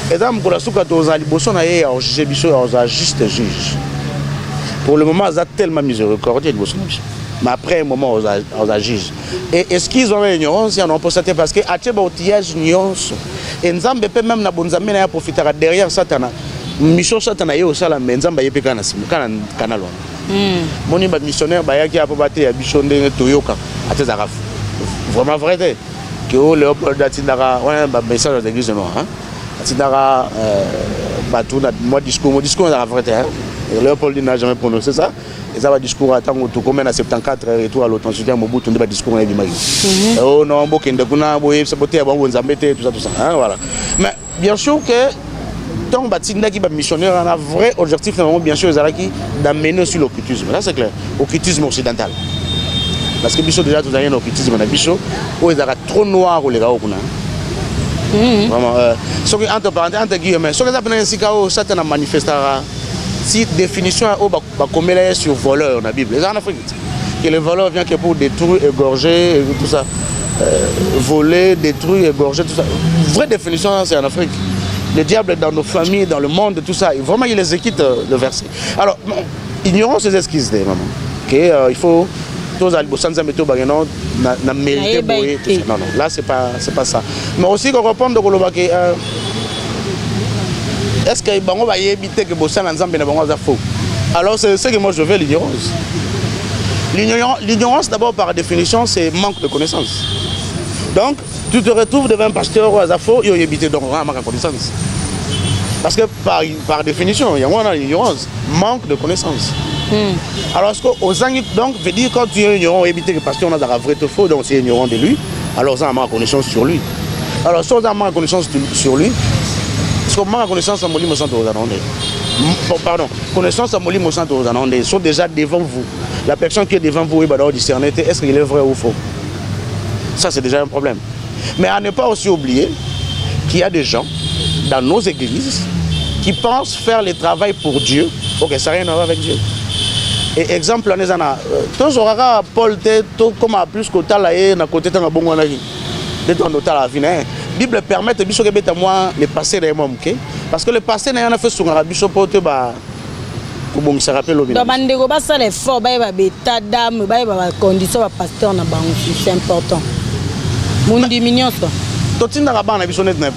edam ko la suka to za liboso na ye au juge biso au juste juge. Pour le moment ça tellement miséricordieux liboso na biso. Mais après un moment on a juge. Et est-ce qu'ils ont une ignorance, ils en ont posté parce que à tcheba outillage ignorance. Et nzambe peut même na bonzambe na profiter derrière satana. Mission satana yo sala nzambe yepe kana kana lwa. Moni ba missionnaire ba yaki apo baté ya bishonde toyoka atezaka. Vraiment vrai que o Léopold datindaka on ba message de l'église non hein. Atindaka batou na moi discours na vrai hein. Léopold n'a jamais prononcé ça. Et ça va discours à tant que comme à 74 et tout à l'autre soutien Mobutu on va discours et bimagi. Oh non bokende kuna boye saboter bon nzambete tout ça hein voilà. Mais bien sûr que tant batinda qui va missionnaire on a vrai objectif normalement bien sûr ezalaki d'amener sur l'occultisme. Là c'est clair, occultisme occidental. Parce que biso déjà tout a un occultisme na biso où ezalaka trop noir ou les gars kuna. Vraiment ce que entre parenthèses entre guillemets ce que ça peut ainsi kao certains manifestera si définition comme elle est sur voleur dans la Bible. Les en Afrique, que le voleur vient que pour détruire, égorger, tout ça, voler, détruire, égorger, tout ça. Vraie définition, c'est en Afrique. Le diable est dans nos familles, dans le monde, tout ça. Et vraiment, il les équite le verset. Alors, ignorons ces esquisses, maman. Okay, il faut tous aller au centre de métaux, na mérité boyer. Non, non, là, c'est pas ça. Mais aussi, qu'on reprend de Kolobake. Est-ce que bango va éviter que Bossan ensemble na bango za faux? Alors c'est ce que moi je veux l'ignorance. L'ignorance d'abord par définition c'est manque de connaissance. Donc tu te retrouves devant un pasteur ou à faux, il y a évité donc manque de connaissance. Parce que par définition il y a l'ignorance, manque de connaissance. Alors ce que aux années donc veut dire quand tu es ignorant éviter que le pasteur n'a pas vrai ou faux donc c'est ignorant de lui, alors ça a manque de connaissance sur lui. Alors si on a manque de connaissance sur lui comment connaissance à Molimo Santo Zanonde. Pardon, connaissance à Molimo Santo Zanonde sont déjà devant vous. La personne qui est devant vous, il va discerner est-ce qu'il est vrai ou faux. Ça, c'est déjà un problème. Mais à ne pas aussi oublier qu'il y a des gens dans nos églises qui pensent faire le travail pour Dieu. Ok, ça n'a rien à voir avec Dieu. Et exemple, on est en a. Tous aura Paul, comme à plus qu'au talaye, na côté de la bonne de ton hôtel à venir. La Bible permet de le passé de moi, parce que le passé n'a rien fait sur la Bible pour te battre. Comment ça rappelle au milieu? Bandego basa les forts, ba beta dame, ba condition ba pasteur na bango, c'est important. Mon diminution ça. Toi na ba na biso net na.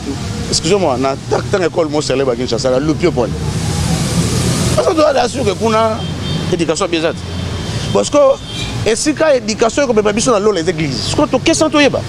Excusez-moi, na tant école mo célèbre qui ça la lupio point. Parce que doit assurer que kuna éducation bizarre. Parce que et si ka éducation comme ba biso na les églises. Ce que to question to yeba.